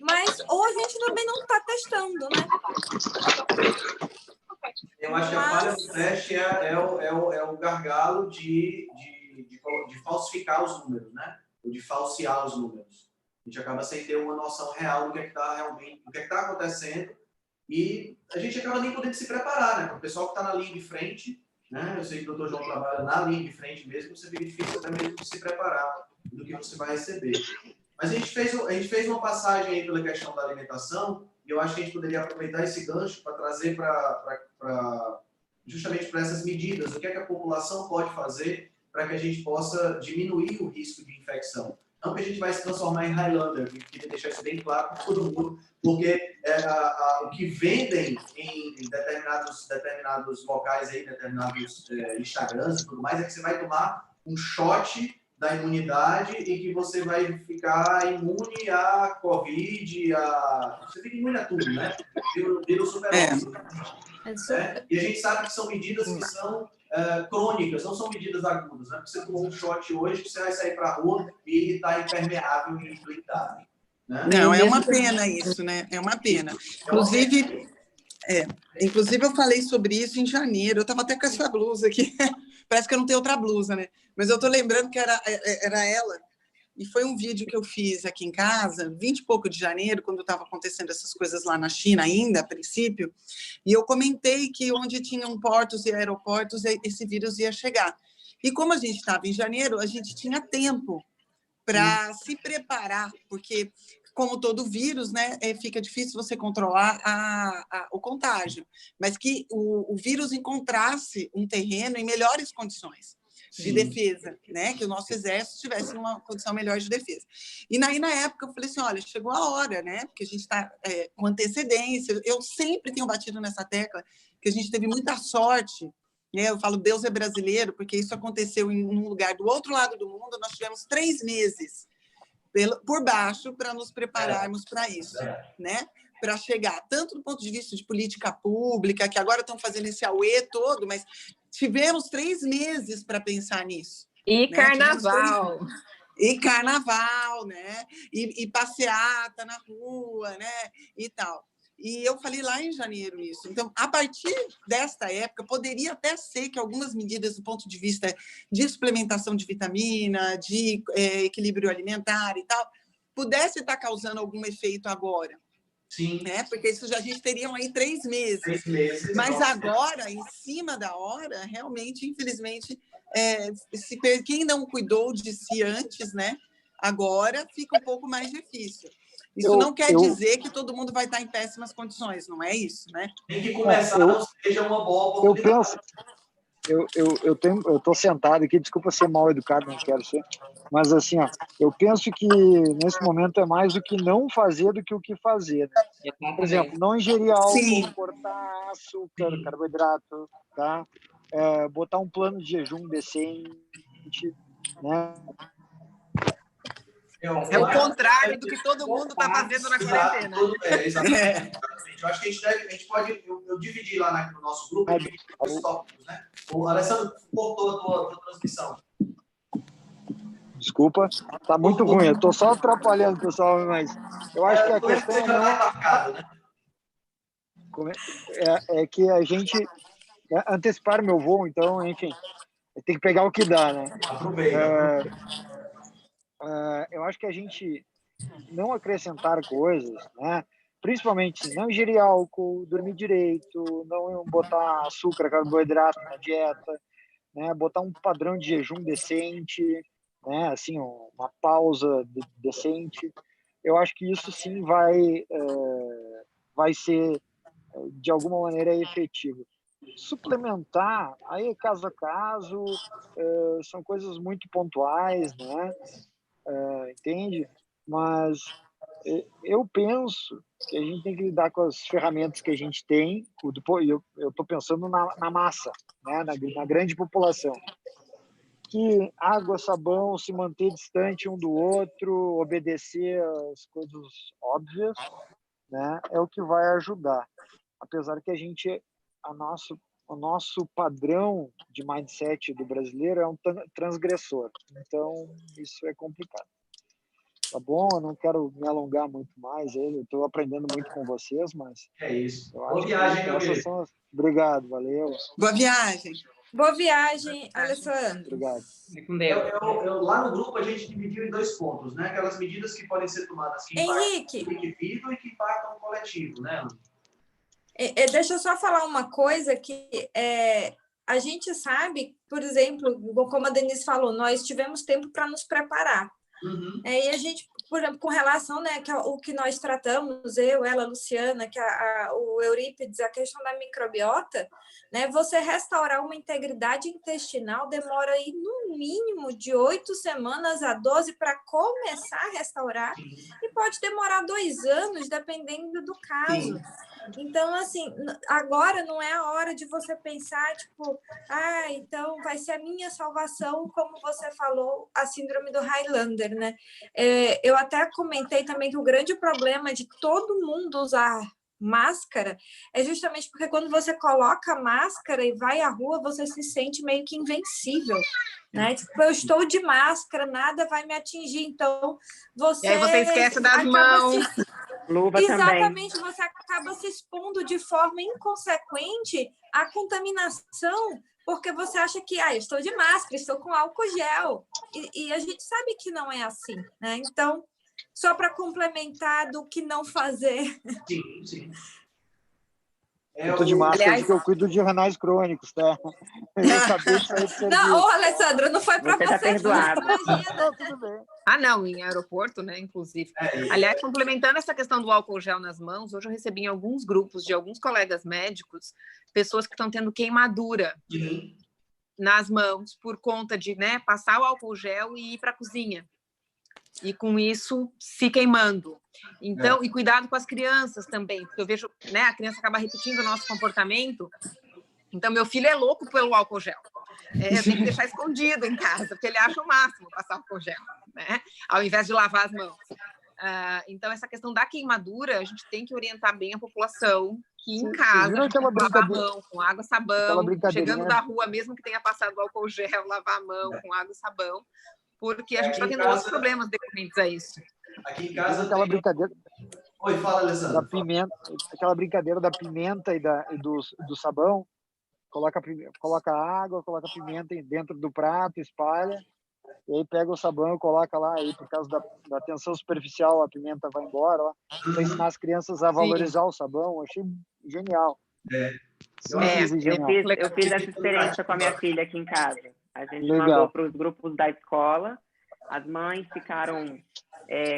Speaker 5: mas ou a gente também não está testando, né?
Speaker 2: Eu acho que a falha do teste é o gargalo de falsificar os números, né? Ou de falsear os números. A gente acaba sem ter uma noção real do que está acontecendo e a gente acaba nem podendo se preparar, né? Para o pessoal que está na linha de frente, né? Eu sei que o Dr. João trabalha na linha de frente mesmo, você fica difícil até mesmo de se preparar do que você vai receber. Mas a gente fez uma passagem aí pela questão da alimentação e eu acho que a gente poderia aproveitar esse gancho para trazer justamente para essas medidas, o que é que a população pode fazer para que a gente possa diminuir o risco de infecção. Não que a gente vai se transformar em Highlander, eu queria deixar isso bem claro para todo mundo, porque o que vendem em determinados locais, aí, determinados Instagrams e tudo mais, é que você vai tomar um shot da imunidade e que você vai ficar imune à Covid, você fica imune a tudo, né? Vira o super-homem. E a gente sabe que são medidas que são crônicas, não são medidas agudas, né? Porque você tomou um shot hoje, você vai sair para a rua e ele está impermeável e irritável. Né?
Speaker 7: Não, é uma pena isso, né? É uma pena. Inclusive, eu falei sobre isso em janeiro. Eu estava até com essa blusa aqui. Parece que eu não tenho outra blusa, né? Mas eu estou lembrando que era ela. E foi um vídeo que eu fiz aqui em casa, 20 e pouco de janeiro, quando estava acontecendo essas coisas lá na China ainda, a princípio, e eu comentei que onde tinham portos e aeroportos, esse vírus ia chegar. E como a gente estava em janeiro, a gente tinha tempo para se preparar, porque, como todo vírus, né, fica difícil você controlar o contágio, mas que o vírus encontrasse um terreno em melhores condições de defesa, né? Que o nosso exército tivesse uma condição melhor de defesa. E aí, na época, eu falei assim, olha, chegou a hora, né? Porque a gente está com antecedência. Eu sempre tenho batido nessa tecla que a gente teve muita sorte, né? Eu falo, Deus é brasileiro, porque isso aconteceu em um lugar do outro lado do mundo. Nós tivemos 3 meses por baixo para nos prepararmos para isso, né? Para chegar, tanto do ponto de vista de política pública, que agora estão fazendo esse auê todo, mas tivemos 3 meses para pensar nisso.
Speaker 12: E
Speaker 7: né?
Speaker 12: carnaval.
Speaker 7: E carnaval, né? E passeata na rua, né? E tal. E eu falei lá em janeiro isso. Então, a partir desta época, poderia até ser que algumas medidas do ponto de vista de suplementação de vitamina, de equilíbrio alimentar e tal, pudesse estar causando algum efeito agora.
Speaker 2: Sim.
Speaker 7: Né? Porque isso já a gente teria aí 3 meses.
Speaker 2: 3 meses.
Speaker 7: Mas
Speaker 2: nossa.
Speaker 7: agora, em cima da hora, realmente, infelizmente, quem não cuidou de si antes, né? Agora fica um pouco mais difícil. Isso não quer dizer que todo mundo vai estar em péssimas condições, não é isso, né?
Speaker 2: Tem que começar, não seja uma boa oportunidade.
Speaker 11: Eu estou sentado aqui, desculpa ser mal educado, não quero ser, mas assim, ó, eu penso que nesse momento é mais o que não fazer do que o que fazer, né? Por exemplo, não ingerir álcool, cortar açúcar, carboidrato, tá? Botar um plano de jejum decente, né?
Speaker 12: É o contrário do que todo mundo está fazendo na quarentena.
Speaker 2: Exatamente. Eu acho que a gente pode, eu dividi lá no nosso grupo, os tópicos, né? O Alessandro cortou a tua transmissão.
Speaker 11: Desculpa, tá muito ruim, eu tô só atrapalhando, pessoal, mas eu acho que a questão é que a gente antecipar meu voo, então, enfim, tem que pegar o que dá, né? Eu acho que a gente não acrescentar coisas, né? Principalmente não ingerir álcool, dormir direito, não botar açúcar, carboidrato na dieta, né? Botar um padrão de jejum decente, né? Assim, uma pausa decente. Eu acho que isso sim vai ser de alguma maneira efetivo. Suplementar, aí caso a caso, são coisas muito pontuais, né? Entende? Mas eu penso que a gente tem que lidar com as ferramentas que a gente tem. Eu estou pensando na massa, né? na grande população. Que água, sabão, se manter distante um do outro, obedecer as coisas óbvias, né? É o que vai ajudar. Apesar que o nosso padrão de mindset do brasileiro é um transgressor. Então, isso é complicado. Tá bom? Eu não quero me alongar muito mais. Eu estou aprendendo muito com vocês, mas...
Speaker 2: É isso.
Speaker 11: Boa viagem, meu amigo. Obrigado, valeu.
Speaker 7: Boa viagem.
Speaker 5: Boa viagem, Alessandro.
Speaker 11: Obrigado.
Speaker 2: Lá no grupo a gente dividiu em 2 pontos, né? Aquelas medidas que podem ser tomadas que impactam o indivíduo e que impactam o coletivo, né?
Speaker 5: Deixa eu só falar uma coisa que a gente sabe, por exemplo, como a Denise falou, nós tivemos tempo para nos preparar.
Speaker 2: Uhum.
Speaker 5: E a gente, por exemplo, com relação, né, que o que nós tratamos, eu, ela, a Luciana, que o Eurípides, a questão da microbiota, né, você restaurar uma integridade intestinal demora aí no mínimo de 8 semanas a 12 para começar a restaurar, e pode demorar 2 anos, dependendo do caso. Sim. Então, assim, agora não é a hora de você pensar, tipo, então vai ser a minha salvação, como você falou, a síndrome do Highlander, né? Eu até comentei também que o grande problema de todo mundo usar máscara é justamente porque quando você coloca a máscara e vai à rua, você se sente meio que invencível, né? Tipo, eu estou de máscara, nada vai me atingir, então você...
Speaker 12: E aí você esquece das mãos...
Speaker 5: Luva exatamente, também. Você acaba se expondo de forma inconsequente à contaminação, porque você acha que eu estou de máscara, estou com álcool gel, e a gente sabe que não é assim, né? Então, só para complementar do que não fazer.
Speaker 2: Sim, sim.
Speaker 11: Eu tô de máscara porque eu cuido de renais crônicos, tá? Eu acabei de sair do serviço.
Speaker 5: Não, Alessandra, não foi para você.
Speaker 12: Tá perdoado.
Speaker 11: Não, tudo bem.
Speaker 12: Não, em aeroporto, né, inclusive. Aliás, complementando essa questão do álcool gel nas mãos, hoje eu recebi em alguns grupos de alguns colegas médicos, pessoas que estão tendo queimadura nas mãos por conta de, né, passar o álcool gel e ir para a cozinha. E com isso se queimando. Então, e cuidado com as crianças também, porque eu vejo, né, a criança acaba repetindo o nosso comportamento. Então, meu filho é louco pelo álcool gel. Eu tenho que deixar escondido em casa, porque ele acha o máximo passar álcool gel, né? Ao invés de lavar as mãos. Então, essa questão da queimadura, a gente tem que orientar bem a população que em casa a gente tem que lavar a mão com água, sabão, chegando da rua, mesmo que tenha passado álcool gel, lavar a mão com água e sabão, porque a gente está tendo outros problemas decorrentes a isso.
Speaker 2: Aqui em casa
Speaker 11: aquela brincadeira.
Speaker 2: Oi, fala, Alessandro.
Speaker 11: Da pimenta, aquela brincadeira da pimenta e do sabão. Coloca água, coloca pimenta dentro do prato, espalha e aí pega o sabão e coloca lá, aí por causa da tensão superficial, a pimenta vai embora, lá, para ensinar as crianças a valorizar o sabão. Eu achei genial.
Speaker 13: Eu fiz essa experiência com a minha filha aqui em casa. A gente mandou para os grupos da escola, as mães ficaram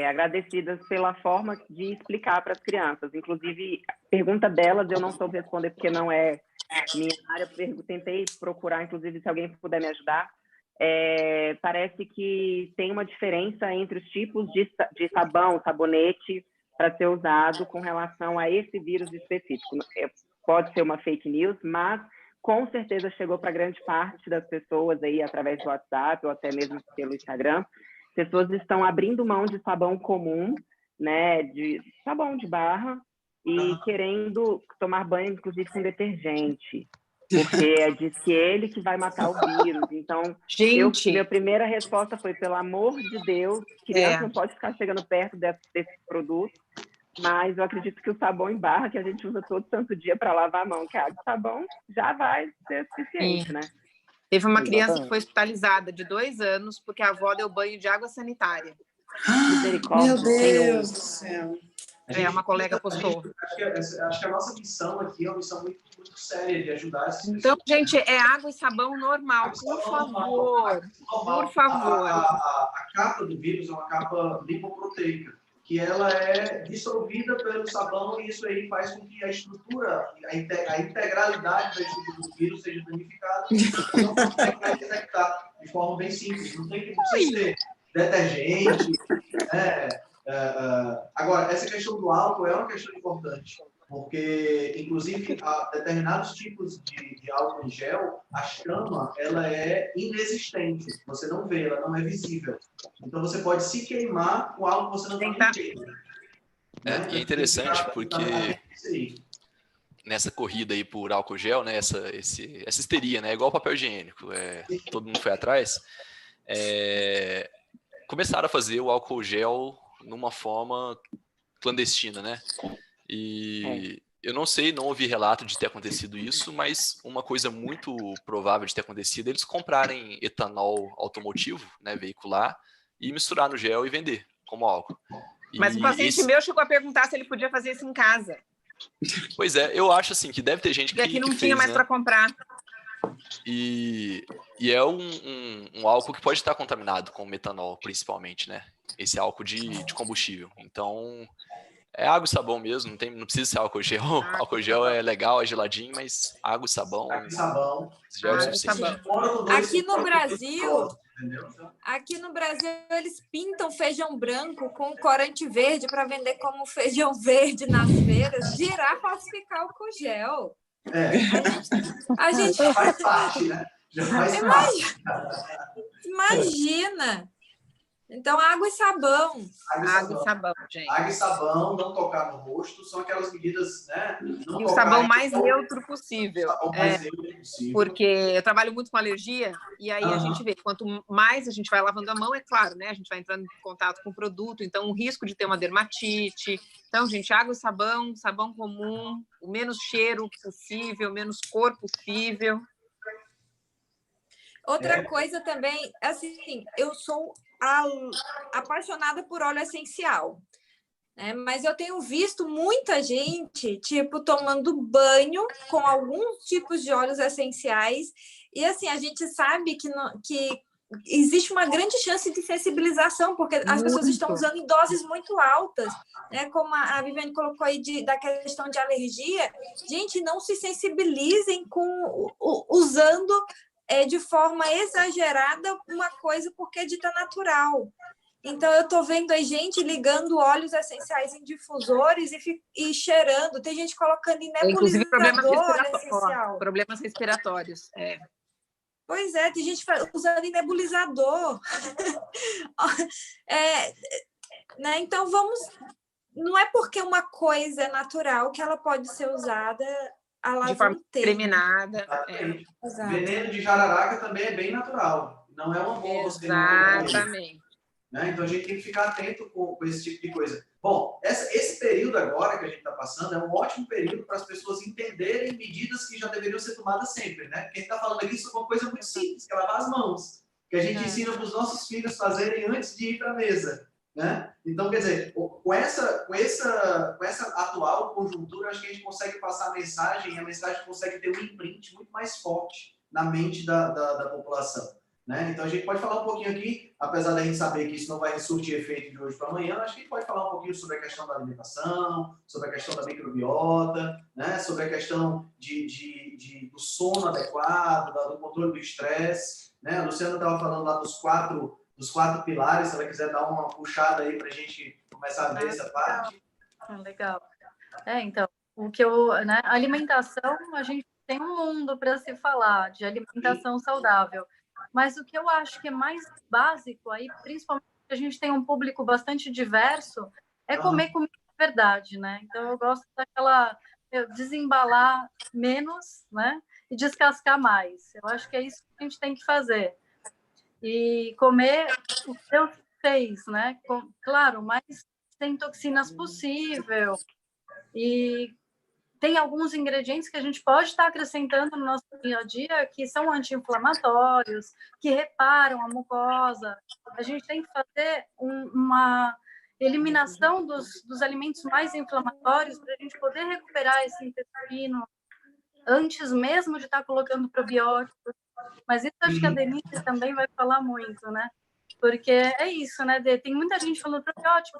Speaker 13: agradecidas pela forma de explicar para as crianças. Inclusive, pergunta delas eu não soube responder porque não é minha área. Tentei procurar, inclusive, se alguém puder me ajudar. Parece que tem uma diferença entre os tipos de sabão, sabonete, para ser usado com relação a esse vírus específico. Pode ser uma fake news, mas com certeza chegou para grande parte das pessoas aí através do WhatsApp ou até mesmo pelo Instagram. Pessoas estão abrindo mão de sabão comum, né, de sabão de barra, e querendo tomar banho, inclusive, com detergente, porque diz que ele que vai matar o vírus. Então, minha primeira resposta foi, pelo amor de Deus, criança não pode ficar chegando perto desse produto. Mas eu acredito que o sabão em barra, que a gente usa todo santo dia para lavar a mão, que é água de sabão, já vai ser suficiente, né?
Speaker 12: Teve uma criança que foi hospitalizada de 2 anos porque a avó deu banho de água sanitária.
Speaker 2: Misericórdia.
Speaker 7: Meu Deus do céu.
Speaker 12: Uma colega postou.
Speaker 2: Acho que a nossa missão aqui é uma missão muito, muito séria de ajudar essas pessoas.
Speaker 12: Então, gente, é água e sabão normal, por favor. Por favor.
Speaker 2: A capa do vírus é uma capa lipoproteica, que ela é dissolvida pelo sabão, e isso aí faz com que a estrutura, a integralidade da estrutura do vírus seja danificada e não consegue mais detectar de forma bem simples. Não tem que ser detergente. Agora, essa questão do álcool é uma questão importante, porque, inclusive, determinados tipos de álcool em gel, a chama ela é inexistente. Você não vê, ela não é visível. Então, você pode se queimar com algo que você não está vendo.
Speaker 4: É interessante porque nessa corrida aí por álcool gel, né, essa histeria, né, igual papel higiênico, todo mundo foi atrás, começaram a fazer o álcool gel numa forma clandestina, né? E eu não sei, não ouvi relato de ter acontecido isso, mas uma coisa muito provável de ter acontecido é eles comprarem etanol automotivo, né, veicular, e misturar no gel e vender como álcool.
Speaker 12: Mas um paciente meu chegou a perguntar se ele podia fazer isso em casa.
Speaker 4: Pois é, eu acho assim que deve ter gente
Speaker 12: que não tinha mais, né, para comprar.
Speaker 4: E é um álcool que pode estar contaminado com metanol, principalmente, né? Esse álcool de combustível. Então, é água e sabão mesmo, não precisa ser álcool gel. Álcool gel é legal, é geladinho, mas água e sabão.
Speaker 2: Água e sabão.
Speaker 4: Já é o suficiente.
Speaker 5: Aqui no Brasil, eles pintam feijão branco com corante verde para vender como feijão verde nas feiras, virar falsificar álcool gel. A gente
Speaker 2: já faz parte, né? Já faz parte.
Speaker 5: Imagina! Então, água e sabão.
Speaker 12: Água e sabão, gente.
Speaker 2: Água e sabão, não tocar no rosto, são aquelas medidas, né?
Speaker 12: E o sabão mais neutro possível. Porque eu trabalho muito com alergia, e aí a gente vê, quanto mais a gente vai lavando a mão, é claro, né? A gente vai entrando em contato com o produto, então o risco de ter uma dermatite. Então, gente, água e sabão, sabão comum, o menos cheiro possível, menos cor possível.
Speaker 5: Outra coisa também, assim, eu sou apaixonada por óleo essencial, né? Mas eu tenho visto muita gente, tipo, tomando banho com alguns tipos de óleos essenciais, e assim, a gente sabe que existe uma grande chance de sensibilização, porque as pessoas estão usando em doses muito altas, né? Como a Viviane colocou aí da questão de alergia. Gente, não se sensibilizem usando de forma exagerada uma coisa porque é dita natural. Então, eu estou vendo a gente ligando óleos essenciais em difusores e cheirando. Tem gente colocando em nebulizador essencial.
Speaker 12: Problemas respiratórios,
Speaker 5: Pois é, tem gente usando em nebulizador. Né? Então, não é porque uma coisa é natural que ela pode ser usada
Speaker 12: de forma discriminada.
Speaker 2: Veneno de jararaca também é bem natural. Não é uma boa.
Speaker 12: Exatamente.
Speaker 2: Né? Então, a gente tem que ficar atento com esse tipo de coisa. Bom, esse período agora que a gente está passando é um ótimo período para as pessoas entenderem medidas que já deveriam ser tomadas sempre, né? Porque a gente está falando aqui sobre uma coisa muito simples, que é lavar as mãos. que a gente ensina para os nossos filhos fazerem antes de ir para a mesa, né? Então, quer dizer, com essa atual conjuntura, acho que a gente consegue passar a mensagem, e a mensagem consegue ter um imprint muito mais forte na mente da população, né? Então, a gente pode falar um pouquinho aqui, apesar da gente saber que isso não vai surtir efeito de hoje para amanhã, acho que a gente pode falar um pouquinho sobre a questão da alimentação, sobre a questão da microbiota, né? Sobre a questão do sono adequado, do controle do estresse, né? A Luciana estava falando lá dos quatro pilares, se ela quiser dar uma puxada aí para a gente começar a ver essa parte.
Speaker 10: Legal. Então, né, alimentação, a gente tem um mundo para se falar de alimentação saudável, mas o que eu acho que é mais básico aí, principalmente porque a gente tem um público bastante diverso, é comer comida de verdade, né? Então, eu gosto desembalar menos, né, e descascar mais. Eu acho que é isso que a gente tem que fazer. E comer o que Deus fez, né? Claro, mais sem toxinas possível. E tem alguns ingredientes que a gente pode estar acrescentando no nosso dia a dia que são anti-inflamatórios, que reparam a mucosa. A gente tem que fazer uma eliminação dos alimentos mais inflamatórios para a gente poder recuperar esse intestino antes mesmo de estar colocando probióticos. Mas isso acho que a Denise também vai falar muito, né? Porque é isso, né? Tem muita gente falando probiótico,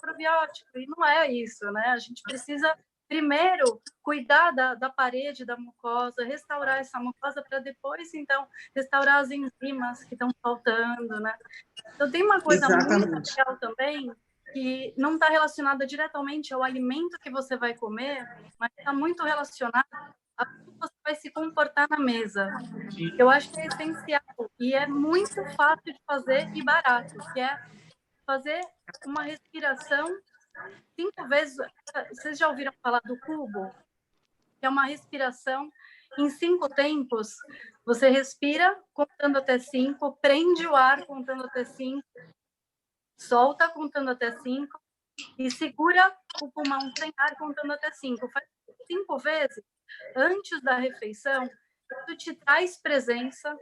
Speaker 10: e não é isso, né? A gente precisa, primeiro, cuidar da parede, da mucosa, restaurar essa mucosa para depois, então, restaurar as enzimas que estão faltando, né? Então, tem uma coisa muito legal também, que não está relacionada diretamente ao alimento que você vai comer, mas está muito relacionada a como você vai se comportar na mesa. Eu acho que é essencial e é muito fácil de fazer e barato, que é fazer uma respiração 5 vezes. Vocês já ouviram falar do cubo? Que é uma respiração em 5 tempos. Você respira contando até 5, prende o ar contando até 5, solta contando até 5 e segura o pulmão sem ar contando até 5. Faz 5 vezes antes da refeição. Isso te traz presença.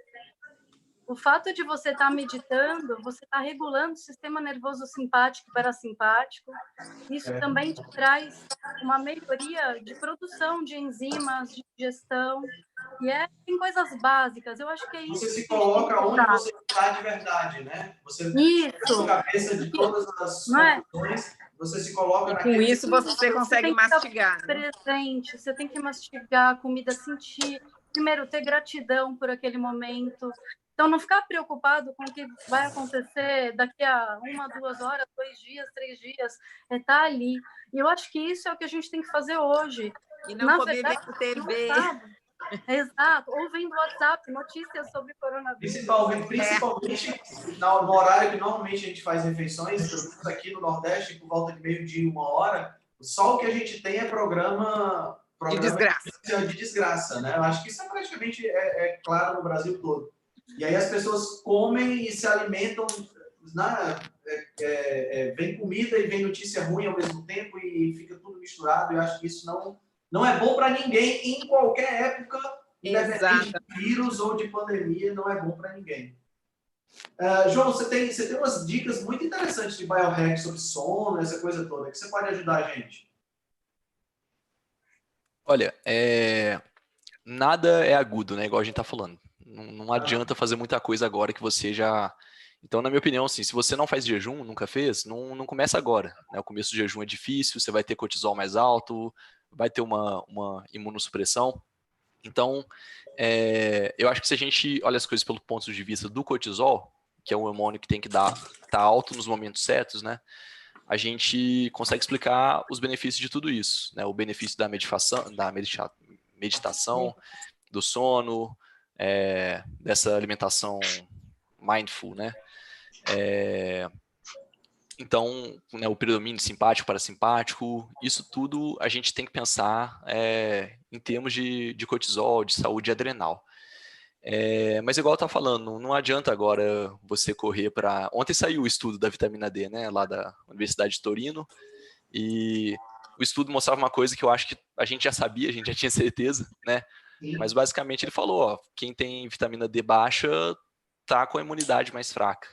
Speaker 10: O fato de você estar meditando, você está regulando o sistema nervoso simpático e parasimpático. Isso também te traz uma melhoria de produção de enzimas, de digestão. E tem coisas básicas. Eu acho que é isso.
Speaker 2: Você se coloca onde você está de verdade, né? Você
Speaker 10: isso.
Speaker 2: Na cabeça de todas as soluções, você se coloca
Speaker 12: naquele... Com isso você consegue mastigar.
Speaker 10: Presente, você tem que mastigar a comida, sentir. Primeiro, ter gratidão por aquele momento. Então, não ficar preocupado com o que vai acontecer daqui a 1, 2 horas, 2 dias, 3 dias. Tá ali. E eu acho que isso é o que a gente tem que fazer hoje.
Speaker 12: E não poder ver o TV.
Speaker 10: Exato. Ou vendo WhatsApp, notícias sobre coronavírus.
Speaker 2: Principalmente no horário que normalmente a gente faz refeições, aqui no Nordeste, por volta de 12h, 1h, só o que a gente tem é programa de desgraça, né? Eu acho que isso é praticamente claro no Brasil todo. E aí as pessoas comem e se alimentam, vem comida e vem notícia ruim ao mesmo tempo e fica tudo misturado. Eu acho que isso não é bom para ninguém em qualquer época, independente de vírus ou de pandemia, não é bom para ninguém. João, você tem umas dicas muito interessantes de biohack sobre sono, essa coisa toda, que você pode ajudar a gente.
Speaker 4: Olha, nada é agudo, né? Igual a gente tá falando. Não adianta fazer muita coisa agora que você já... Então, na minha opinião, assim, se você não faz jejum, nunca fez, não começa agora, né? O começo do jejum é difícil, você vai ter cortisol mais alto, vai ter uma imunossupressão. Então, eu acho que se a gente olha as coisas pelo ponto de vista do cortisol, que é um hormônio que tem que estar alto nos momentos certos, né? A gente consegue explicar os benefícios de tudo isso, né? O benefício da meditação, do sono, dessa alimentação mindful, né? Então, né, o predomínio simpático, parasimpático, isso tudo a gente tem que pensar em termos de cortisol, de saúde adrenal. Mas igual eu estava falando, não adianta agora você correr para... Ontem saiu o estudo da vitamina D, né, lá da Universidade de Torino, e o estudo mostrava uma coisa que eu acho que a gente já sabia, a gente já tinha certeza, né? Mas basicamente ele falou, quem tem vitamina D baixa tá com a imunidade mais fraca,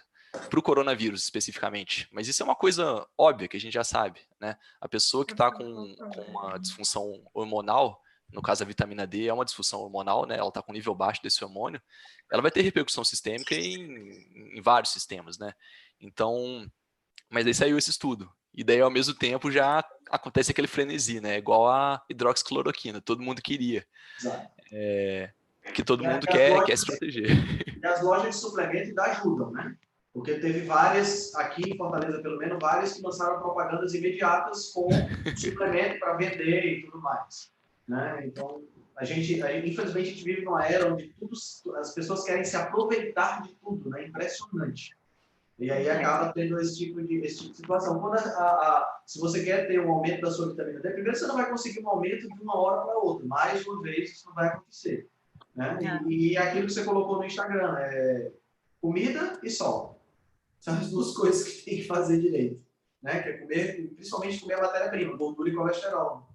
Speaker 4: para o coronavírus especificamente. Mas isso é uma coisa óbvia que a gente já sabe, né? A pessoa que está com uma disfunção hormonal, no caso a vitamina D é uma disfunção hormonal, né? Ela está com nível baixo desse hormônio, ela vai ter repercussão sistêmica em vários sistemas, né? Então, mas daí saiu esse estudo. E daí, ao mesmo tempo, já acontece aquele frenesi, né? Igual a hidroxicloroquina, todo mundo queria. Que todo mundo quer se proteger.
Speaker 2: E as lojas de suplemento ajudam, né? Porque teve várias, aqui em Fortaleza pelo menos, várias que lançaram propagandas imediatas com suplemento para vender e tudo mais. Né? Então, infelizmente, a gente vive numa era onde as pessoas querem se aproveitar de tudo, né? Impressionante. E aí acaba tendo esse tipo de situação. Quando se você quer ter um aumento da sua vitamina D, primeiro você não vai conseguir um aumento de uma hora para outra. Mais uma vez, isso não vai acontecer. Né? E aquilo que você colocou no Instagram, comida e sol. São as duas coisas que tem que fazer direito. Né? Que é comer, principalmente comer a matéria-prima, gordura e colesterol.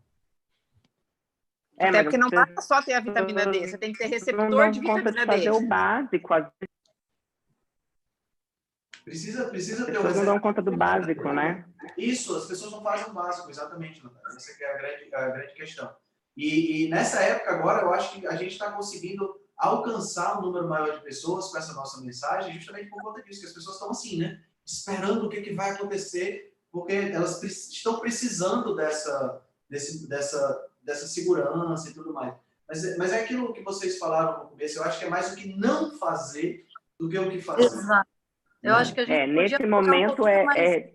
Speaker 12: Até porque não basta só ter a vitamina D, você tem que ter receptor de vitamina D.
Speaker 13: Fazer o básico,
Speaker 2: Precisa ter
Speaker 13: o receptor. Não dão conta do básico, né?
Speaker 2: Isso, as pessoas não fazem o básico, exatamente, Natália. Essa que é a grande questão. E nessa época agora, eu acho que a gente está conseguindo alcançar um número maior de pessoas com essa nossa mensagem, justamente por conta disso, que as pessoas estão assim, né? Esperando o que vai acontecer, porque elas estão precisando dessa segurança e tudo mais. Mas é aquilo que vocês falaram no começo, eu acho que é mais o que não fazer do que o que fazer.
Speaker 10: Exato. Eu acho que a gente
Speaker 13: nesse momento é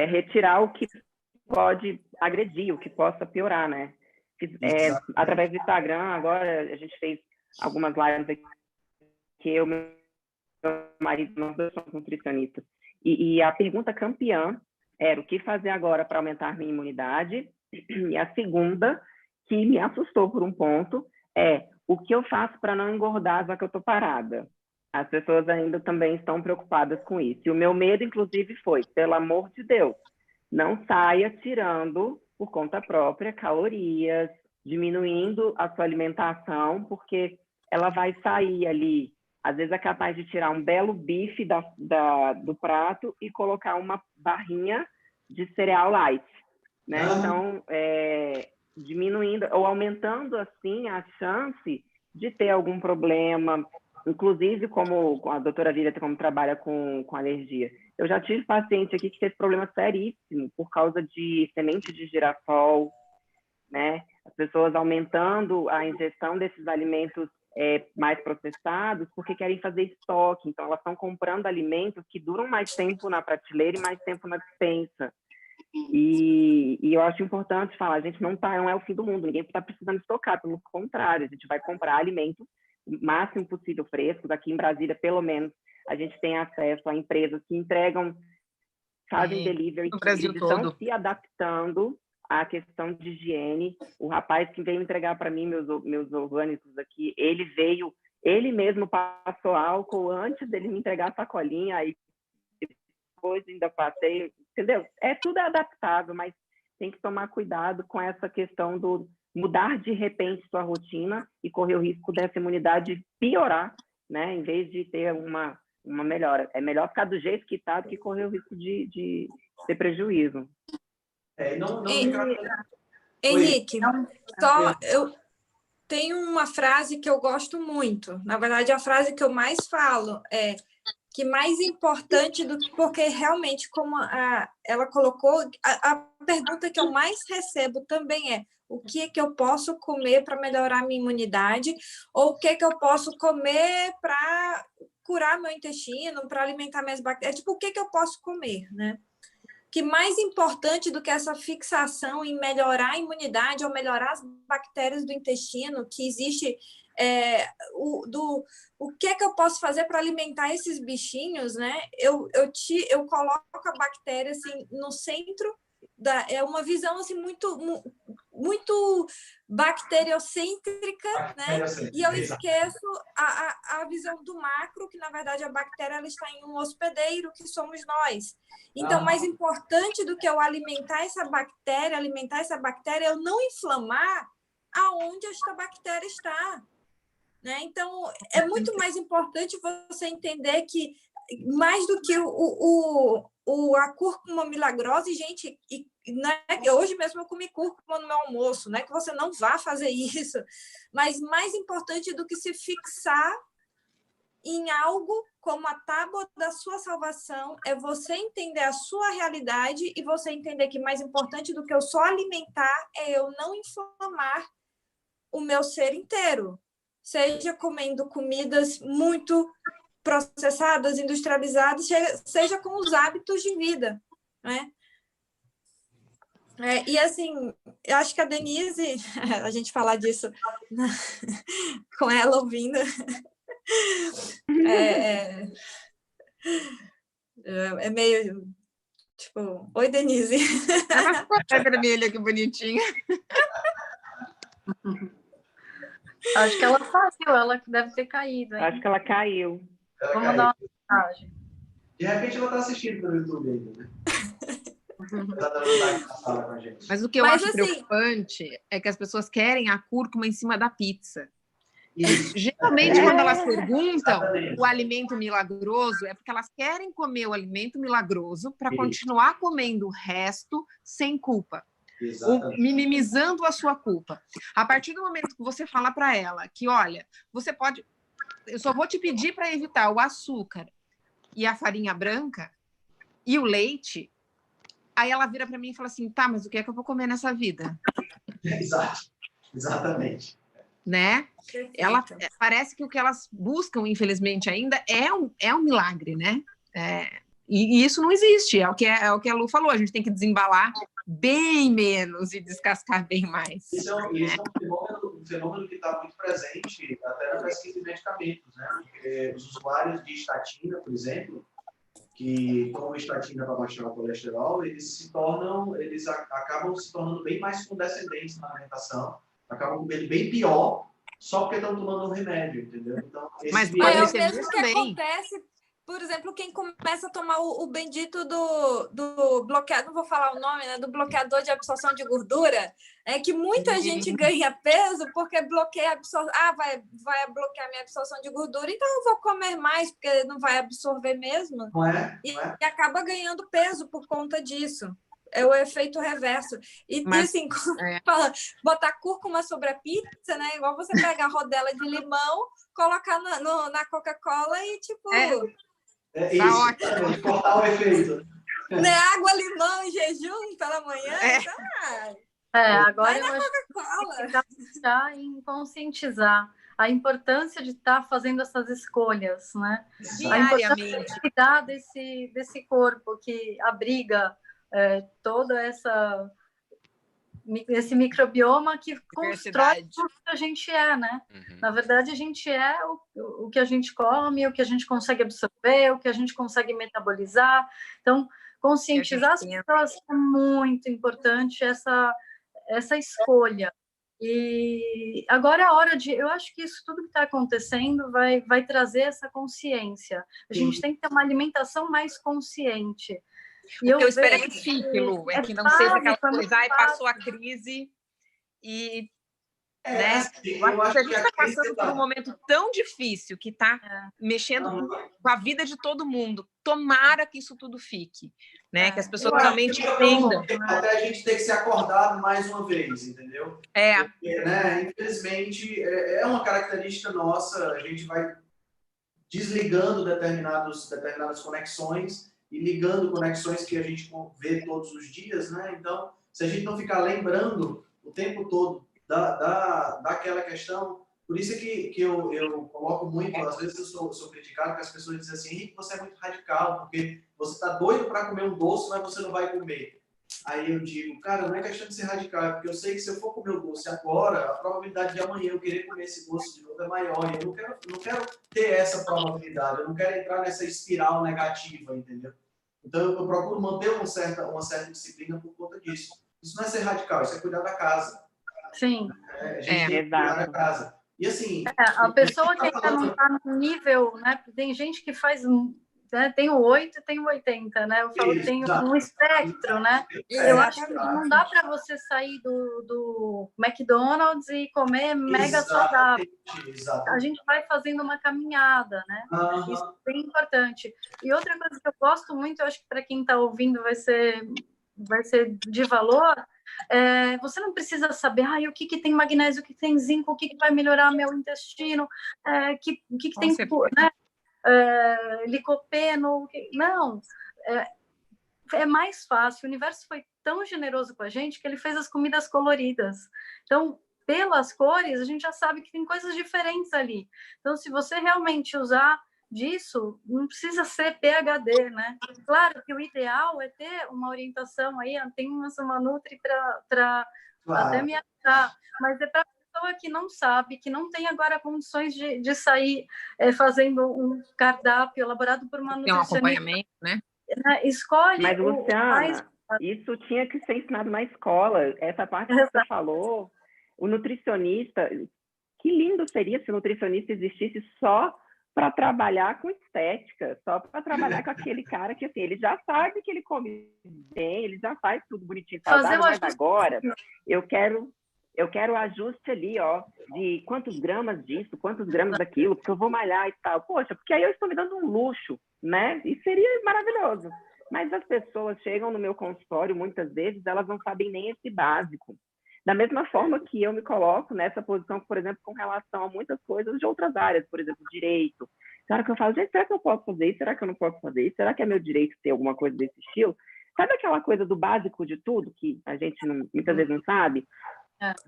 Speaker 13: retirar o que pode agredir, o que possa piorar, né? Através do Instagram, agora a gente fez algumas lives aqui, que eu e meu marido, nós dois somos nutricionistas. E a pergunta campeã era o que fazer agora para aumentar minha imunidade? E a segunda, que me assustou por um ponto, é o que eu faço para não engordar já que eu estou parada? As pessoas ainda também estão preocupadas com isso. E o meu medo, inclusive, foi, pelo amor de Deus, não saia tirando, por conta própria, calorias, diminuindo a sua alimentação, porque ela vai sair ali, às vezes é capaz de tirar um belo bife do prato e colocar uma barrinha de cereal light, né? Então, diminuindo ou aumentando, assim, a chance de ter algum problema, inclusive como a doutora Lília, como trabalha com alergia. Eu já tive paciente aqui que teve problema seríssimo por causa de semente de girassol, né? As pessoas aumentando a ingestão desses alimentos mais processados porque querem fazer estoque. Então, elas estão comprando alimentos que duram mais tempo na prateleira e mais tempo na despensa. E eu acho importante falar, a gente não é o fim do mundo, ninguém está precisando estocar, pelo contrário, a gente vai comprar alimentos o máximo possível frescos. Aqui em Brasília, pelo menos, a gente tem acesso a empresas que entregam, fazem delivery, que eles estão se adaptando à questão de higiene. O rapaz que veio entregar para mim meus orgânicos aqui, ele mesmo passou álcool antes dele me entregar a sacolinha, aí depois ainda passei, entendeu? Tudo adaptável, mas tem que tomar cuidado com essa questão do mudar de repente sua rotina e correr o risco dessa imunidade piorar, né? Em vez de ter uma melhora. É melhor ficar do jeito que está do que correr o risco de ter prejuízo.
Speaker 5: Henrique, eu tenho uma frase que eu gosto muito. Na verdade, a frase que eu mais falo é que mais importante do que... Porque realmente, como ela colocou, a pergunta que eu mais recebo também é o que é que eu posso comer para melhorar a minha imunidade, ou o que é que eu posso comer para curar meu intestino, para alimentar minhas bactérias. Tipo, o que é que eu posso comer, né? Que mais importante do que essa fixação em melhorar a imunidade ou melhorar as bactérias do intestino, que existe o que é que eu posso fazer para alimentar esses bichinhos, né? Eu coloco a bactéria assim no centro é uma visão assim muito bacteriocêntrica, né? E eu esqueço a visão do macro, que na verdade a bactéria ela está em um hospedeiro, que somos nós. Então, mais importante do que eu alimentar essa bactéria é eu não inflamar aonde esta bactéria está. né? Então, é muito mais importante você entender que, mais do que a cúrcuma milagrosa, e, gente, né, hoje mesmo eu comi cúrcuma no meu almoço, não é que você não vá fazer isso, mas mais importante do que se fixar em algo como a tábua da sua salvação é você entender a sua realidade e você entender que mais importante do que eu só alimentar é eu não inflamar o meu ser inteiro, seja comendo comidas muito processadas, industrializadas, seja com os hábitos de vida, né? E assim, eu acho que a Denise, a gente falar disso com ela ouvindo, é meio tipo, oi, Denise.
Speaker 12: Ela ficou até vermelha, que bonitinha.
Speaker 10: Acho que ela saiu, ela deve ter caído. Hein?
Speaker 13: Acho que ela caiu.
Speaker 10: Vamos dar uma mensagem.
Speaker 2: De repente ela está assistindo pelo YouTube ainda, né?
Speaker 12: Mas o que eu acho preocupante é que as pessoas querem a cúrcuma em cima da pizza. Geralmente, quando elas perguntam o alimento milagroso, é porque elas querem comer o alimento milagroso para continuar comendo o resto sem culpa. Minimizando a sua culpa. A partir do momento que você fala para ela que, olha, você pode... Eu só vou te pedir para evitar o açúcar e a farinha branca e o leite, aí ela vira para mim e fala assim, tá, mas o que é que eu vou comer nessa vida?
Speaker 2: Exatamente.
Speaker 12: Né? Ela, parece que o que elas buscam, infelizmente, ainda é um milagre, né? E isso não existe, é o que a Lu falou, a gente tem que desembalar bem menos e descascar bem mais.
Speaker 2: Isso é um fenômeno que está muito presente até na pesquisa de medicamentos, né? Porque os usuários de estatina, por exemplo, que tomam estatina para baixar o colesterol, eles acabam se tornando bem mais condescendentes na alimentação, acabam comendo bem pior, só porque estão tomando um remédio, entendeu? Então,
Speaker 5: mas é o mesmo que acontece, por exemplo, quem começa a tomar o bendito do bloqueador, não vou falar o nome, né? Do bloqueador de absorção de gordura, é que muita gente ganha peso porque bloqueia a absorção. Vai bloquear minha absorção de gordura, então eu vou comer mais, porque não vai absorver mesmo. E acaba ganhando peso por conta disso. É o efeito reverso. E assim, botar cúrcuma sobre a pizza, né? Igual você pegar a rodela de limão, colocar na Coca-Cola e tipo...
Speaker 2: isso, ótimo. Cortar o efeito.
Speaker 5: Né? Água, limão em jejum pela manhã.
Speaker 10: Agora eu acho que está em conscientizar a importância de estar fazendo essas escolhas, né? A importância de cuidar desse corpo que abriga todo esse microbioma que constrói tudo que a gente é, né? Na verdade, a gente é o que a gente come, o que a gente consegue absorver, o que a gente consegue metabolizar. Então, conscientizar as pessoas é muito importante essa escolha. E agora é a hora de... Eu acho que isso tudo que está acontecendo vai trazer essa consciência. A gente tem que ter uma alimentação mais consciente.
Speaker 12: O que eu espero é que fique, Lu, que não seja aquela coisa, passou a crise e... né? Eu acho que a gente está passando por um momento tão difícil que está mexendo com a vida de todo mundo. Tomara que isso tudo fique, né? Que as pessoas realmente entendam.
Speaker 2: Até a gente ter que se acordar mais uma vez, entendeu? Porque, né, infelizmente, é uma característica nossa, a gente vai desligando determinadas conexões e ligando conexões que a gente vê todos os dias, né? Então, se a gente não ficar lembrando o tempo todo daquela questão, por isso é que eu coloco muito, às vezes eu sou criticado, que as pessoas dizem assim, Henrique, você é muito radical, porque você está doido para comer um doce, mas você não vai comer. Aí eu digo, cara, não é questão de ser radical, é porque eu sei que se eu for comer o doce agora, a probabilidade de amanhã eu querer comer esse doce de novo é maior, e eu não quero ter essa probabilidade, eu não quero entrar nessa espiral negativa, entendeu? Então eu procuro manter uma certa disciplina por conta disso. Isso não é ser radical, isso é cuidar da casa.
Speaker 10: Sim.
Speaker 2: A gente tem que cuidar da casa. E assim...
Speaker 10: a pessoa que ainda não está no nível, né? Tem gente que faz né? Tem o 8 e tem o 80, né? Eu falo que tem um espectro, né? Eu acho que não dá para você sair do McDonald's e comer mega saudável. A gente vai fazendo uma caminhada, né? Isso é bem importante. E outra coisa que eu gosto muito, eu acho que para quem está ouvindo vai ser de valor, você não precisa saber o que tem magnésio, o que tem zinco, o que vai melhorar meu intestino, o que tem, né? Licopeno, não, é mais fácil. O universo foi tão generoso com a gente que ele fez as comidas coloridas. Então, pelas cores, a gente já sabe que tem coisas diferentes ali. Então, se você realmente usar disso, não precisa ser PhD, né? Claro que o ideal é ter uma orientação aí, tem uma Nutri para até me ajudar, mas é para pessoa que não sabe, que não tem agora condições de sair fazendo um cardápio elaborado por uma nutricionista.
Speaker 12: Tem um acompanhamento, né?
Speaker 10: Escolhe.
Speaker 13: Mas, Luciana, isso tinha que ser ensinado na escola. Essa parte que você falou, o nutricionista, que lindo seria se o nutricionista existisse só para trabalhar com estética, só para trabalhar com aquele cara que, assim, ele já sabe que ele come bem, ele já faz tudo bonitinho, saudável, mas agora eu quero ajuste ali, ó, de quantos gramas disso, quantos gramas daquilo, porque eu vou malhar e tal. Poxa, porque aí eu estou me dando um luxo, né? E seria maravilhoso. Mas as pessoas chegam no meu consultório, muitas vezes, elas não sabem nem esse básico. Da mesma forma que eu me coloco nessa posição, por exemplo, com relação a muitas coisas de outras áreas, por exemplo, direito. Será que eu falo, gente, será que eu posso fazer isso? Será que eu não posso fazer isso? Será que é meu direito ter alguma coisa desse estilo? Sabe aquela coisa do básico de tudo, que a gente muitas vezes não sabe?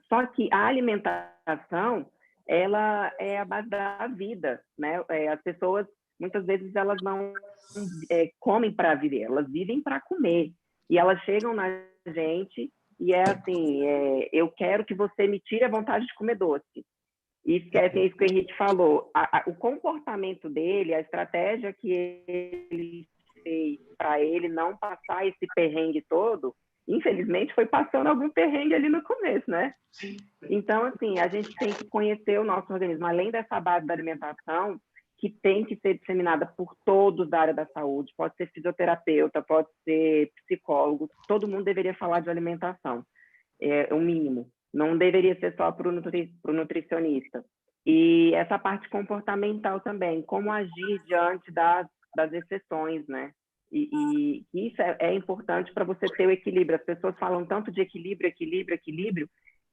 Speaker 13: Só que a alimentação, ela é a base da vida, né? As pessoas, muitas vezes, elas não comem para viver, elas vivem para comer. E elas chegam na gente e é assim, eu quero que você me tire a vontade de comer doce. Isso que é isso que o Henrique falou. O comportamento dele, a estratégia que ele fez para ele não passar esse perrengue todo, infelizmente, foi passando algum perrengue ali no começo, né? Sim. Então, assim, a gente tem que conhecer o nosso organismo. Além dessa base da alimentação, que tem que ser disseminada por todos da área da saúde, pode ser fisioterapeuta, pode ser psicólogo, todo mundo deveria falar de alimentação, é o mínimo. Não deveria ser só para o nutricionista. E essa parte comportamental também, como agir diante das exceções, né? E isso é importante para você ter o equilíbrio. As pessoas falam tanto de equilíbrio,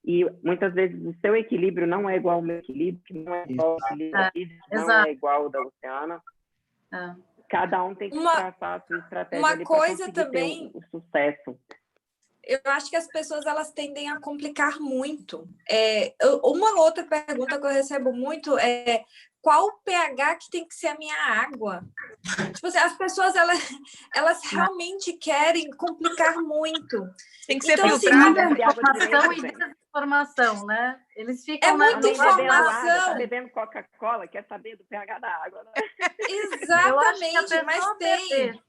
Speaker 13: e muitas vezes o seu equilíbrio não é igual ao meu equilíbrio, que não é igual ao equilíbrio, não é igual ao da Luciana. Cada um tem que traçar a sua estratégia ali para conseguir ter o sucesso.
Speaker 5: Eu acho que as pessoas elas tendem a complicar muito. Uma outra pergunta que eu recebo muito é qual o pH que tem que ser a minha água? Tipo assim, as pessoas elas realmente querem complicar muito.
Speaker 12: Tem que ser filtrada.
Speaker 10: Informação e desinformação, né? Eles ficam
Speaker 5: muita informação.
Speaker 13: Tá bebendo Coca-Cola, quer saber do pH da água, né?
Speaker 5: Exatamente, mas tem.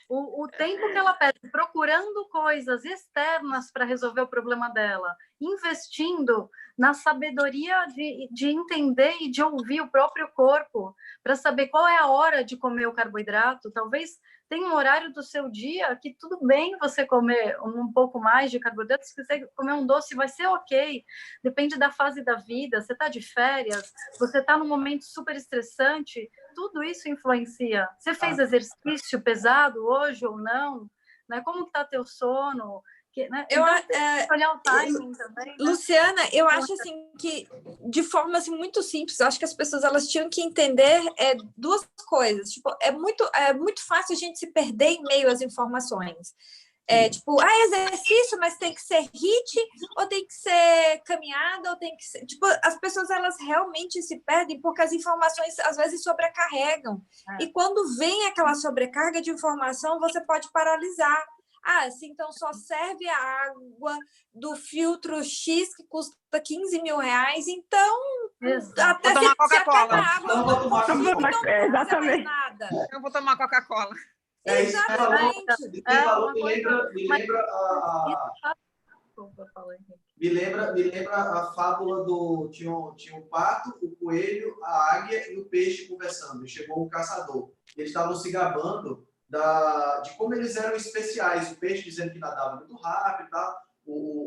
Speaker 10: O tempo que ela perde procurando coisas externas para resolver o problema dela, investindo na sabedoria de entender e de ouvir o próprio corpo, para saber qual é a hora de comer o carboidrato. Talvez tenha um horário do seu dia que tudo bem você comer um pouco mais de carboidrato, se você comer um doce vai ser ok, depende da fase da vida, você está de férias, você está num momento super estressante, tudo isso influencia. Você fez exercício pesado hoje ou não? Né? Como está teu sono? Né? Então, olhar o timing também. Né?
Speaker 5: Luciana, eu acho assim que de forma assim, muito simples, eu acho que as pessoas elas tinham que entender duas coisas. Tipo, é muito fácil a gente se perder em meio às informações. Tipo, exercício, mas tem que ser HIIT, ou tem que ser caminhada, ou tem que ser... Tipo, as pessoas, elas realmente se perdem porque as informações, às vezes, sobrecarregam. E quando vem aquela sobrecarga de informação, você pode paralisar. Assim, então só serve a água do filtro X que custa 15 mil reais, então até
Speaker 12: vou tomar Coca-Cola.
Speaker 5: Água, eu não consigo, então não fazer mais nada.
Speaker 12: Eu vou tomar Coca-Cola.
Speaker 5: Exatamente.
Speaker 2: Me lembra Me lembra a fábula do... Tinha um pato, o coelho, a águia e o peixe conversando. E chegou o caçador. Eles estavam se gabando de como eles eram especiais. O peixe dizendo que nadava muito rápido e tal.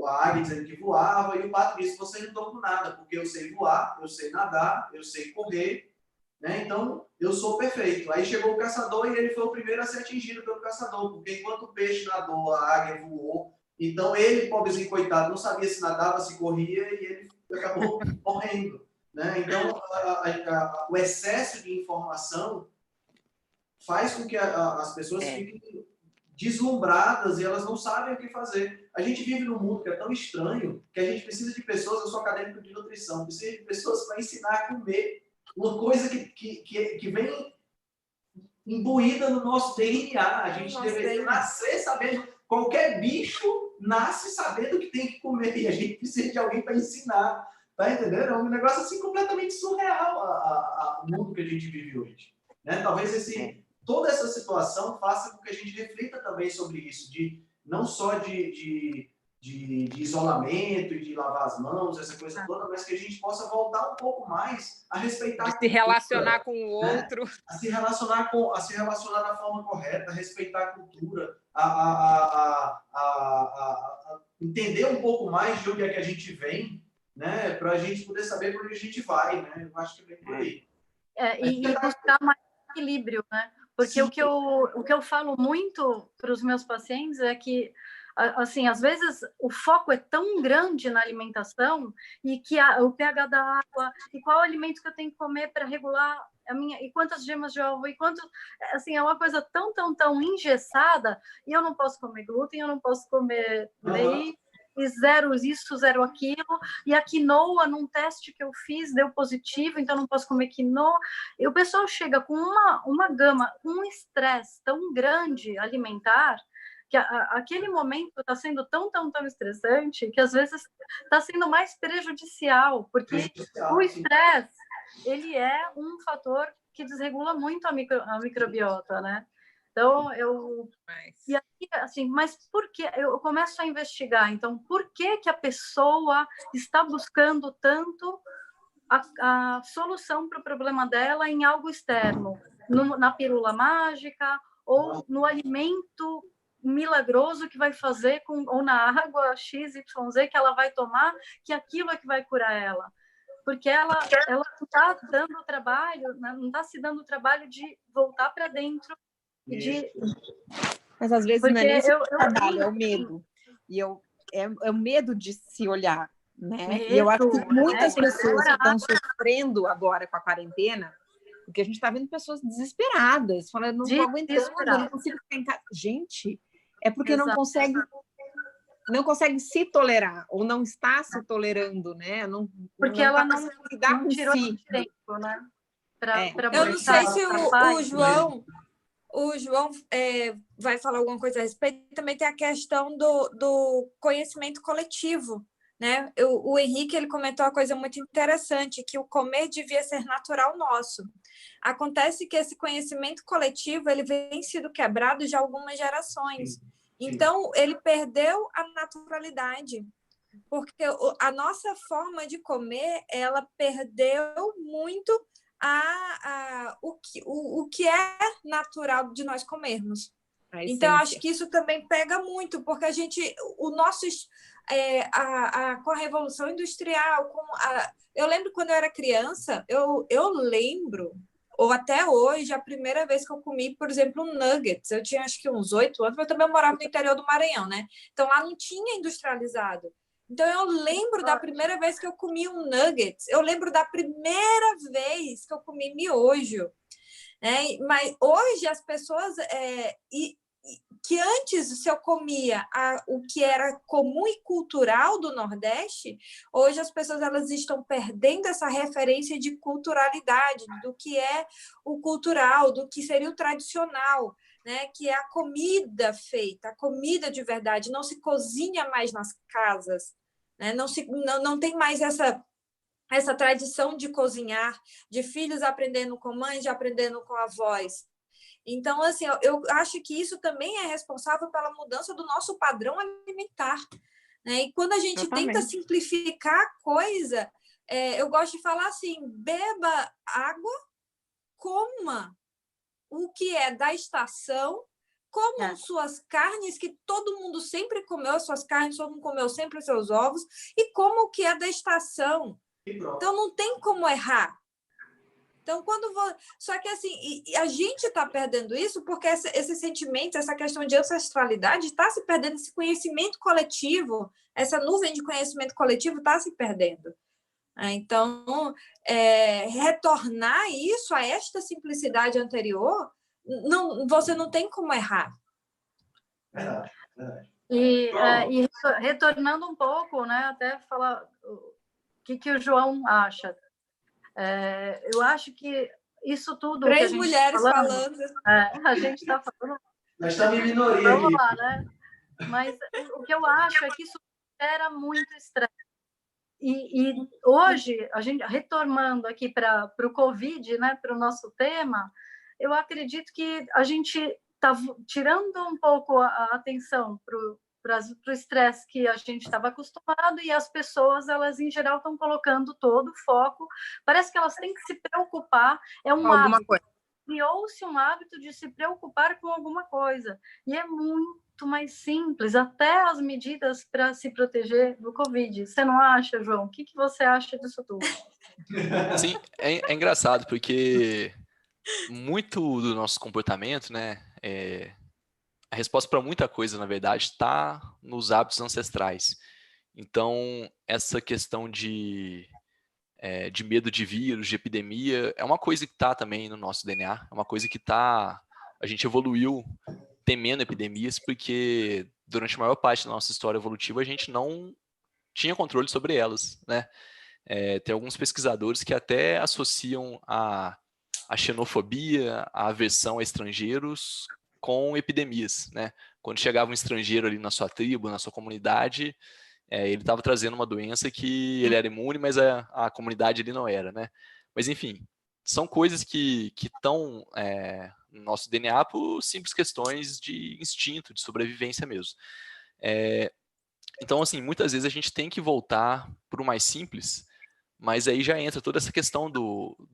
Speaker 2: A águia dizendo que voava. E o pato disse, vocês não estão com nada, porque eu sei voar, eu sei nadar, eu sei correr, né? Então, eu sou perfeito. Aí chegou o caçador e ele foi o primeiro a ser atingido pelo caçador, porque enquanto o peixe nadou, a águia voou. Então, ele, pobrezinho, coitado, não sabia se nadava, se corria, e ele acabou morrendo, né? Então, o excesso de informação faz com que as pessoas fiquem deslumbradas e elas não sabem o que fazer. A gente vive num mundo que é tão estranho que a gente precisa de pessoas, eu sou acadêmico de nutrição, precisa de pessoas para ensinar a comer uma coisa que vem imbuída no nosso DNA. A gente deveria nascer sabendo, qualquer bicho nasce sabendo que tem que comer e a gente precisa de alguém para ensinar. Tá entendendo? É um negócio assim completamente surreal o mundo que a gente vive hoje. Né? Talvez toda essa situação faça com que a gente reflita também sobre isso, não só de isolamento e de lavar as mãos, essa coisa toda, mas que a gente possa voltar um pouco mais a respeitar
Speaker 12: de se relacionar com o outro,
Speaker 2: né? a se relacionar da forma correta, a respeitar a cultura, a entender um pouco mais de onde é que a gente vem, né? Para a gente poder saber para onde a gente vai, né? Eu acho que é bem por aí.
Speaker 10: E buscar mais equilíbrio, né? Porque o que eu falo muito para os meus pacientes é que, assim, às vezes o foco é tão grande na alimentação e que o pH da água e qual alimento que eu tenho que comer para regular e quantas gemas de ovo e assim, é uma coisa tão engessada, e eu não posso comer glúten, eu não posso comer leite, e zero isso, zero aquilo, e a quinoa, num teste que eu fiz, deu positivo, então não posso comer quinoa. E o pessoal chega com uma gama, um estresse tão grande alimentar, que aquele momento está sendo tão estressante, que às vezes está sendo mais prejudicial, porque o estresse, ele é um fator que desregula muito a microbiota, né? Então, e aí, assim, mas por que? Eu começo a investigar, então, por que a pessoa está buscando tanto a solução para o problema dela em algo externo? Na pílula mágica ou no alimento milagroso que vai fazer, ou na água XYZ que ela vai tomar, que aquilo é que vai curar ela? Porque ela não está dando o trabalho, não está se dando o trabalho de voltar para dentro.
Speaker 12: Mas às vezes não é nem trabalho, é o medo. E é o medo de se olhar, né? E eu acho que muitas pessoas que estão sofrendo agora com a quarentena, porque a gente está vendo pessoas desesperadas, falando, não estou aguentando, eu não consigo ficar em casa. Gente, é porque não consegue se tolerar, ou não está se tolerando, né?
Speaker 10: Porque ela não tirou tempo, né?
Speaker 5: Eu não sei se o João vai falar alguma coisa a respeito. Também tem a questão do conhecimento coletivo, né? O Henrique, ele comentou uma coisa muito interessante, que o comer devia ser natural nosso. Acontece que esse conhecimento coletivo ele vem sendo quebrado já há algumas gerações. Então, ele perdeu a naturalidade, porque a nossa forma de comer, ela perdeu muito o que é natural de nós comermos. Então, acho que isso também pega muito, porque com a Revolução Industrial, eu lembro quando eu era criança, eu lembro, ou até hoje, a primeira vez que eu comi, por exemplo, um nuggets, eu tinha acho que uns 8 anos, mas eu também morava no interior do Maranhão, né? Então, lá não tinha industrializado. Então, eu lembro da primeira vez que eu comi um nuggets, eu lembro da primeira vez que eu comi miojo, né? Mas hoje as pessoas... que antes, se eu comia o que era comum e cultural do Nordeste, hoje as pessoas elas estão perdendo essa referência de culturalidade, do que é o cultural, do que seria o tradicional, né? Que é a comida feita, a comida de verdade. Não se cozinha mais nas casas, né? Não tem mais essa tradição de cozinhar, de filhos aprendendo com mães, de aprendendo com avós. Então, assim, eu acho que isso também é responsável pela mudança do nosso padrão alimentar, né? E quando a gente tenta simplificar a coisa, eu gosto de falar assim, beba água, coma o que é da estação, comam suas carnes, que todo mundo sempre comeu as suas carnes, todo mundo comeu sempre os seus ovos, e como o que é da estação. Então, não tem como errar. Então, só que assim, a gente está perdendo isso porque esse sentimento, essa questão de ancestralidade está se perdendo, esse conhecimento coletivo, essa nuvem de conhecimento coletivo está se perdendo. Então, retornar isso a esta simplicidade anterior, você não tem como errar.
Speaker 2: Verdade.
Speaker 10: E retornando um pouco, né, até falar o que o João acha. Eu acho que isso tudo que a gente
Speaker 5: mulheres falando.
Speaker 10: A gente está falando.
Speaker 2: Nós estamos em minoria
Speaker 10: Vamos
Speaker 2: aqui.
Speaker 10: lá, né? Mas o que eu acho é que isso gera muito estresse. E hoje, a gente retornando aqui para o Covid, né, para o nosso tema, eu acredito que a gente está tirando um pouco a atenção para o estresse que a gente estava acostumado, e as pessoas, elas em geral estão colocando todo o foco, parece que elas têm que se preocupar,
Speaker 12: Alguma coisa.
Speaker 10: Criou-se um hábito de se preocupar com alguma coisa, e é muito mais simples, até as medidas para se proteger do Covid. Você não acha, João? O que você acha disso tudo?
Speaker 4: Sim, é engraçado, porque muito do nosso comportamento, né, a resposta para muita coisa, na verdade, está nos hábitos ancestrais. Então, essa questão de medo de vírus, de epidemia, é uma coisa que está também no nosso DNA, é uma coisa que a gente evoluiu temendo epidemias, porque durante a maior parte da nossa história evolutiva a gente não tinha controle sobre elas, né? Tem alguns pesquisadores que até associam a xenofobia, a aversão a estrangeiros com epidemias, né? Quando chegava um estrangeiro ali na sua tribo, na sua comunidade, ele estava trazendo uma doença que ele era imune, mas a comunidade ali não era, né? Mas enfim, são coisas que estão no nosso DNA por simples questões de instinto, de sobrevivência mesmo. Então, assim, muitas vezes a gente tem que voltar para o mais simples, mas aí já entra toda essa questão do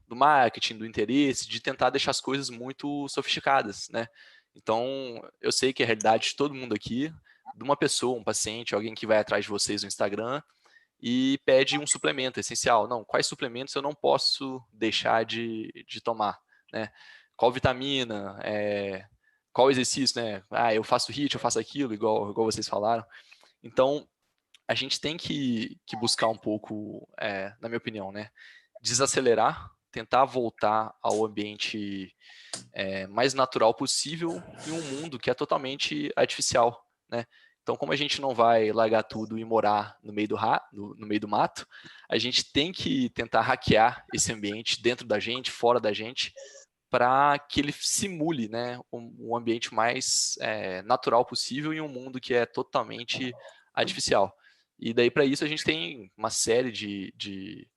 Speaker 4: marketing, do interesse, de tentar deixar as coisas muito sofisticadas, né? Então, eu sei que a realidade de todo mundo aqui, de uma pessoa, um paciente, alguém que vai atrás de vocês no Instagram e pede um suplemento essencial. Não, quais suplementos eu não posso deixar de tomar, né? Qual vitamina, qual exercício, né? Eu faço HIIT, eu faço aquilo, igual vocês falaram. Então, a gente tem que buscar um pouco, na minha opinião, né, desacelerar, tentar voltar ao ambiente mais natural possível em um mundo que é totalmente artificial, né? Então, como a gente não vai largar tudo e morar no meio do mato, a gente tem que tentar hackear esse ambiente dentro da gente, fora da gente, para que ele simule, né, um ambiente mais natural possível em um mundo que é totalmente artificial. E daí, para isso, a gente tem uma série de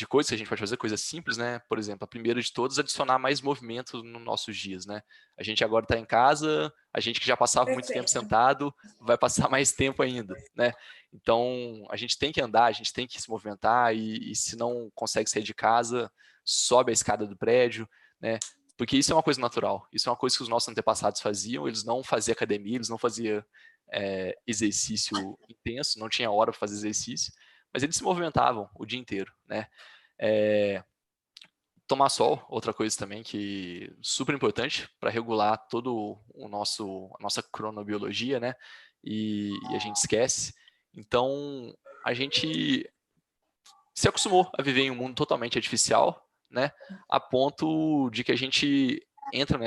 Speaker 4: coisas que a gente pode fazer, coisas simples, né? Por exemplo, a primeira de todas, adicionar mais movimento nos nossos dias, né? A gente agora está em casa, a gente que já passava muito tempo sentado, vai passar mais tempo ainda, né? Então, a gente tem que andar, a gente tem que se movimentar, e se não consegue sair de casa, sobe a escada do prédio, né? Porque isso é uma coisa natural, isso é uma coisa que os nossos antepassados faziam, eles não faziam academia, eles não faziam exercício intenso, não tinha hora para fazer exercício, mas eles se movimentavam o dia inteiro, né? Tomar sol, outra coisa também que super importante para regular todo a nossa cronobiologia, né? E a gente esquece. Então, a gente se acostumou a viver em um mundo totalmente artificial, né? A ponto de que a gente entra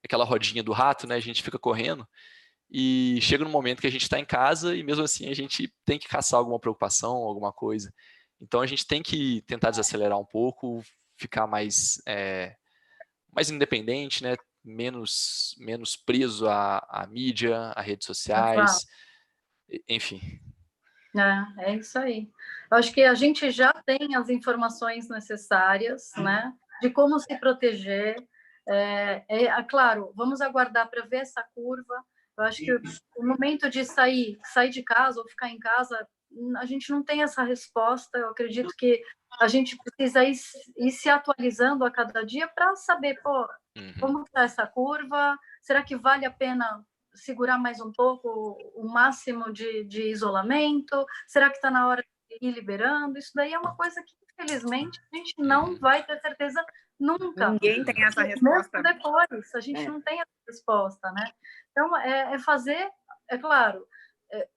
Speaker 4: aquela rodinha do rato, né? A gente fica correndo e chega no momento que a gente está em casa e mesmo assim a gente tem que caçar alguma preocupação, alguma coisa. Então a gente tem que tentar desacelerar um pouco, ficar mais independente, né? Menos preso à mídia, a redes sociais, enfim.
Speaker 10: É isso aí. Eu acho que a gente já tem as informações necessárias, né, de como se proteger. Claro, vamos aguardar para ver essa curva. Eu acho que o momento de sair de casa ou ficar em casa, a gente não tem essa resposta. Eu acredito que a gente precisa ir se atualizando a cada dia para saber, pô, como está essa curva? Será que vale a pena segurar mais um pouco o máximo de isolamento? Será que está na hora de ir liberando? Isso daí é uma coisa que, infelizmente, a gente não vai ter certeza nunca.
Speaker 12: Ninguém tem essa resposta.
Speaker 10: Mesmo depois, a gente não tem essa resposta, né? Então, é claro,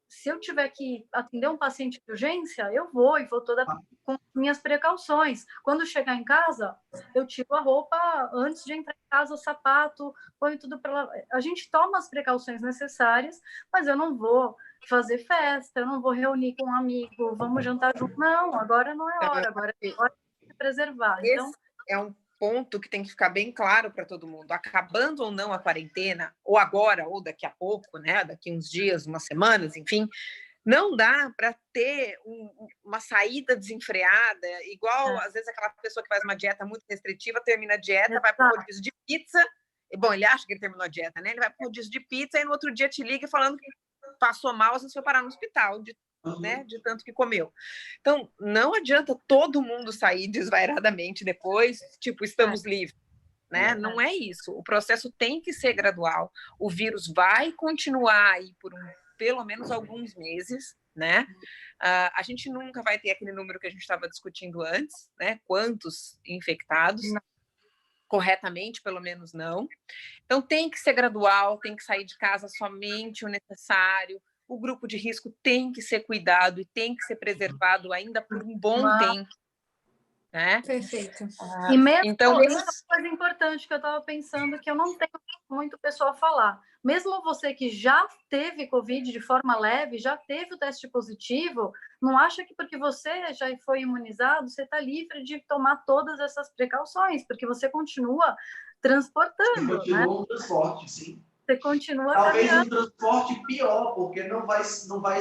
Speaker 10: se eu tiver que atender um paciente de urgência, eu vou toda com minhas precauções. Quando chegar em casa, eu tiro a roupa antes de entrar em casa, o sapato, ponho tudo para... A gente toma as precauções necessárias, mas eu não vou fazer festa, eu não vou reunir com um amigo, vamos jantar junto. Não, agora não é hora, agora é hora de preservar. Então,
Speaker 12: é um ponto que tem que ficar bem claro para todo mundo. Acabando ou não a quarentena, ou agora, ou daqui a pouco, né? Daqui uns dias, umas semanas, enfim, não dá para ter uma saída desenfreada, igual, às vezes, aquela pessoa que faz uma dieta muito restritiva, termina a dieta, vai para o rodízio de pizza, e, bom, ele acha que ele terminou a dieta, né? Ele vai para o rodízio de pizza e no outro dia te liga falando que passou mal, às vezes foi parar no hospital, né, de tanto que comeu. Então, não adianta todo mundo sair desvairadamente depois, tipo, estamos livres, né? Não é isso. O processo tem que ser gradual. O vírus vai continuar aí por pelo menos alguns meses, né? A gente nunca vai ter aquele número que a gente estava discutindo antes, né? Quantos infectados? Corretamente, pelo menos não. Então, tem que ser gradual, tem que sair de casa somente o necessário. O grupo de risco tem que ser cuidado e tem que ser preservado ainda por um bom tempo. Né?
Speaker 5: Perfeito.
Speaker 10: E mesmo
Speaker 12: então,
Speaker 10: isso é uma coisa importante que eu estava pensando, que eu não tenho muito pessoal falar. Mesmo você que já teve Covid de forma leve, já teve o teste positivo, não acha que porque você já foi imunizado, você está livre de tomar todas essas precauções, porque você continua transportando.
Speaker 2: Você continua
Speaker 10: né?
Speaker 2: um transporte, sim.
Speaker 10: Você continua
Speaker 2: talvez
Speaker 10: caminhando.
Speaker 2: um transporte pior, porque não vai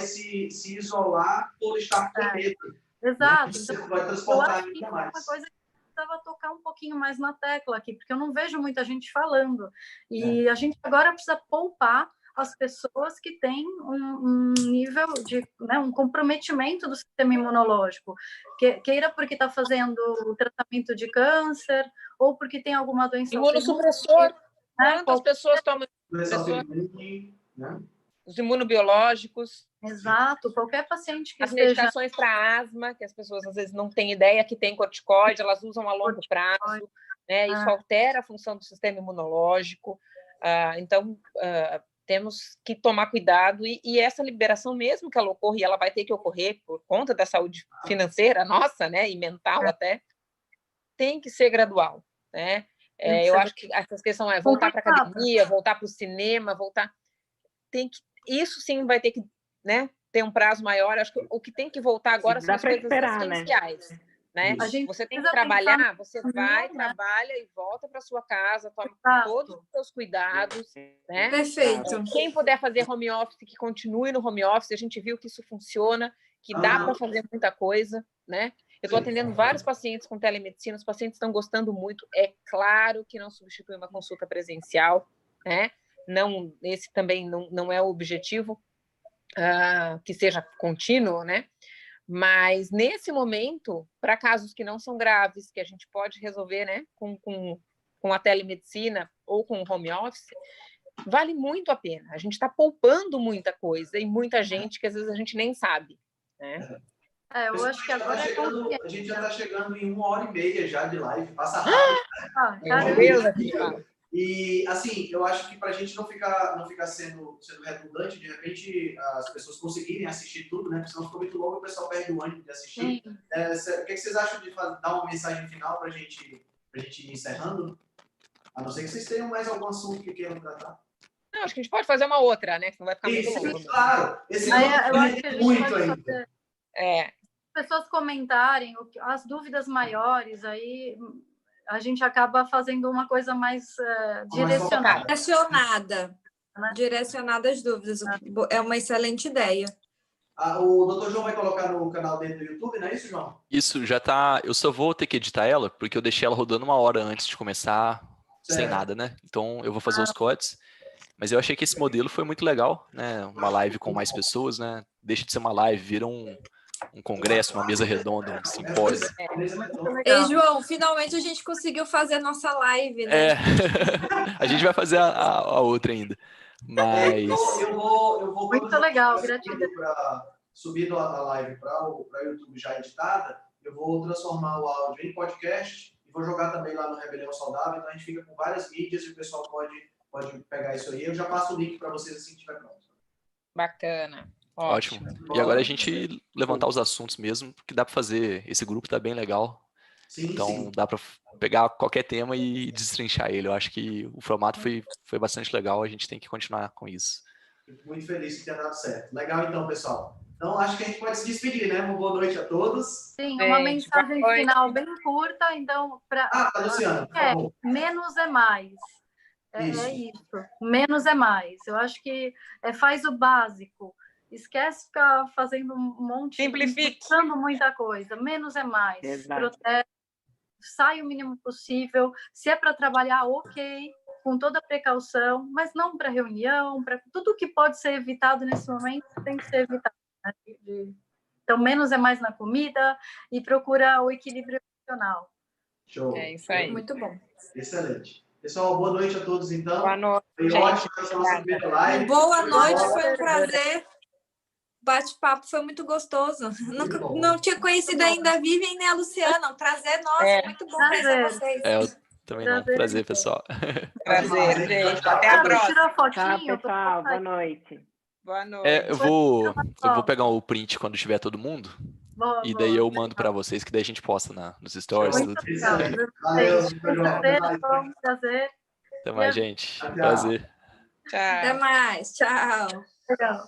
Speaker 2: se isolar por estar com medo.
Speaker 10: Exato.
Speaker 2: Né? Você
Speaker 10: Então,
Speaker 2: vai
Speaker 10: eu
Speaker 2: transportar
Speaker 10: acho que
Speaker 2: ainda
Speaker 10: é
Speaker 2: mais.
Speaker 10: uma coisa que precisava tocar um pouquinho mais na tecla aqui, porque eu não vejo muita gente falando. E a gente agora precisa poupar as pessoas que têm um nível de, né, um comprometimento do sistema imunológico, queira porque está fazendo o tratamento de câncer, ou porque tem alguma doença
Speaker 12: imunossupressor.
Speaker 10: Né?
Speaker 12: Quantas pessoas tomam imunossupressor?
Speaker 2: Né?
Speaker 12: Os imunobiológicos.
Speaker 10: Exato, qualquer paciente que
Speaker 12: as medicações para asma, que as pessoas às vezes não têm ideia que tem corticoide, elas usam a longo prazo, né? Isso altera a função do sistema imunológico. Então, temos que tomar cuidado e essa liberação, mesmo que ela ocorra, e ela vai ter que ocorrer por conta da saúde financeira nossa, né? E mental até, tem que ser gradual, né? Eu acho que essa questão é voltar para a academia, voltar para o cinema, voltar... Isso sim vai ter que, né, ter um prazo maior. Acho que o que tem que voltar agora são as coisas essenciais. Né? Você tem que trabalhar, você vai, trabalha e volta para sua casa, toma todos os seus cuidados. Né?
Speaker 5: Perfeito.
Speaker 12: Quem puder fazer home office, que continue no home office. A gente viu que isso funciona, que dá para fazer muita coisa. Né? Eu estou atendendo vários pacientes com telemedicina, os pacientes estão gostando muito. É claro que não substitui uma consulta presencial, né? Não, esse também não é o objetivo, que seja contínuo, né? Mas, nesse momento, para casos que não são graves, que a gente pode resolver, né, com a telemedicina ou com o home office, vale muito a pena. A gente está poupando muita coisa e muita gente que, às vezes, a gente nem sabe, né?
Speaker 10: Eu acho que agora
Speaker 2: a gente já está chegando em 1h30 já de live, passa rápido.
Speaker 12: Meu Deus, aqui,
Speaker 2: E, assim, eu acho que para a gente não ficar sendo redundante, de repente as pessoas conseguirem assistir tudo, né? Porque senão ficou muito longo e o pessoal perde o ânimo de assistir. O que vocês acham de dar uma mensagem final para a gente ir encerrando? A não ser que vocês tenham mais algum assunto que queiram tratar.
Speaker 12: Não, acho que a gente pode fazer uma outra, né? Que não vai ficar muito longo.
Speaker 2: Claro. Esse
Speaker 10: eu acho que a gente pode fazer... As pessoas comentarem as dúvidas maiores, aí... a gente acaba fazendo uma coisa mais
Speaker 5: direcionada. Direcionada às dúvidas. É uma excelente ideia.
Speaker 2: O Dr. João vai colocar no canal dele do YouTube, não é isso, João?
Speaker 4: Isso, já tá... Eu só vou ter que editar ela, porque eu deixei ela rodando 1 hora antes de começar, sem nada, né? Então, eu vou fazer os cortes. Mas eu achei que esse modelo foi muito legal, né? Uma live com mais pessoas, né? Deixa de ser uma live, vira um congresso, uma mesa redonda, um simpósio.
Speaker 5: Ei, João, finalmente a gente conseguiu fazer a nossa live, né?
Speaker 4: A gente vai fazer a outra ainda. Mas...
Speaker 2: Eu vou
Speaker 10: muito legal, gratidão.
Speaker 2: Subindo a live para o YouTube já editada, eu vou transformar o áudio em podcast e vou jogar também lá no Rebelião Saudável, então a gente fica com várias mídias e o pessoal pode pegar isso aí. Eu já passo o link para vocês assim que estiver pronto.
Speaker 12: Bacana.
Speaker 4: Ótimo. E agora a gente levantar os assuntos mesmo, que dá para fazer. Esse grupo tá bem legal.
Speaker 2: Sim,
Speaker 4: então
Speaker 2: sim.
Speaker 4: Dá para pegar qualquer tema e destrinchar ele. Eu acho que o formato foi bastante legal, a gente tem que continuar com isso.
Speaker 2: Fico muito feliz que tenha dado certo. Legal então, pessoal. Então acho que a gente pode se despedir, né? Uma boa noite a todos.
Speaker 10: Sim, uma mensagem final bem curta, então,
Speaker 2: Luciana, por favor.
Speaker 10: Menos é mais. É isso. Menos é mais. Eu acho que faz o básico. Esquece ficar fazendo um monte, simplificando muita coisa. Menos é mais. Protege, sai o mínimo possível. Se é para trabalhar, ok, com toda a precaução, mas não para reunião, para tudo que pode ser evitado nesse momento tem que ser evitado. Né? Então, menos é mais na comida e procura o equilíbrio emocional.
Speaker 2: Show.
Speaker 12: É isso aí.
Speaker 5: Muito bom.
Speaker 2: Excelente. Pessoal, boa noite a todos, então.
Speaker 12: Boa noite.
Speaker 2: Foi ótimo essa nossa primeira live.
Speaker 5: Boa noite, foi um prazer. O bate-papo foi muito gostoso. Não tinha conhecido ainda a Vivian nem a Luciana. Um prazer, nossa, muito bom conhecer vocês.
Speaker 4: Eu também não. Prazer, pessoal.
Speaker 12: Prazer, gente. Até a próxima.
Speaker 13: Tchau, pessoal. Boa noite.
Speaker 12: Boa noite.
Speaker 4: Eu vou pegar o print quando tiver todo mundo. E daí eu mando para vocês, que daí a gente posta nos stories. Tudo.
Speaker 10: Prazer.
Speaker 4: Até mais, gente. Prazer.
Speaker 12: Tchau.
Speaker 5: Até mais. Tchau.
Speaker 10: Legal.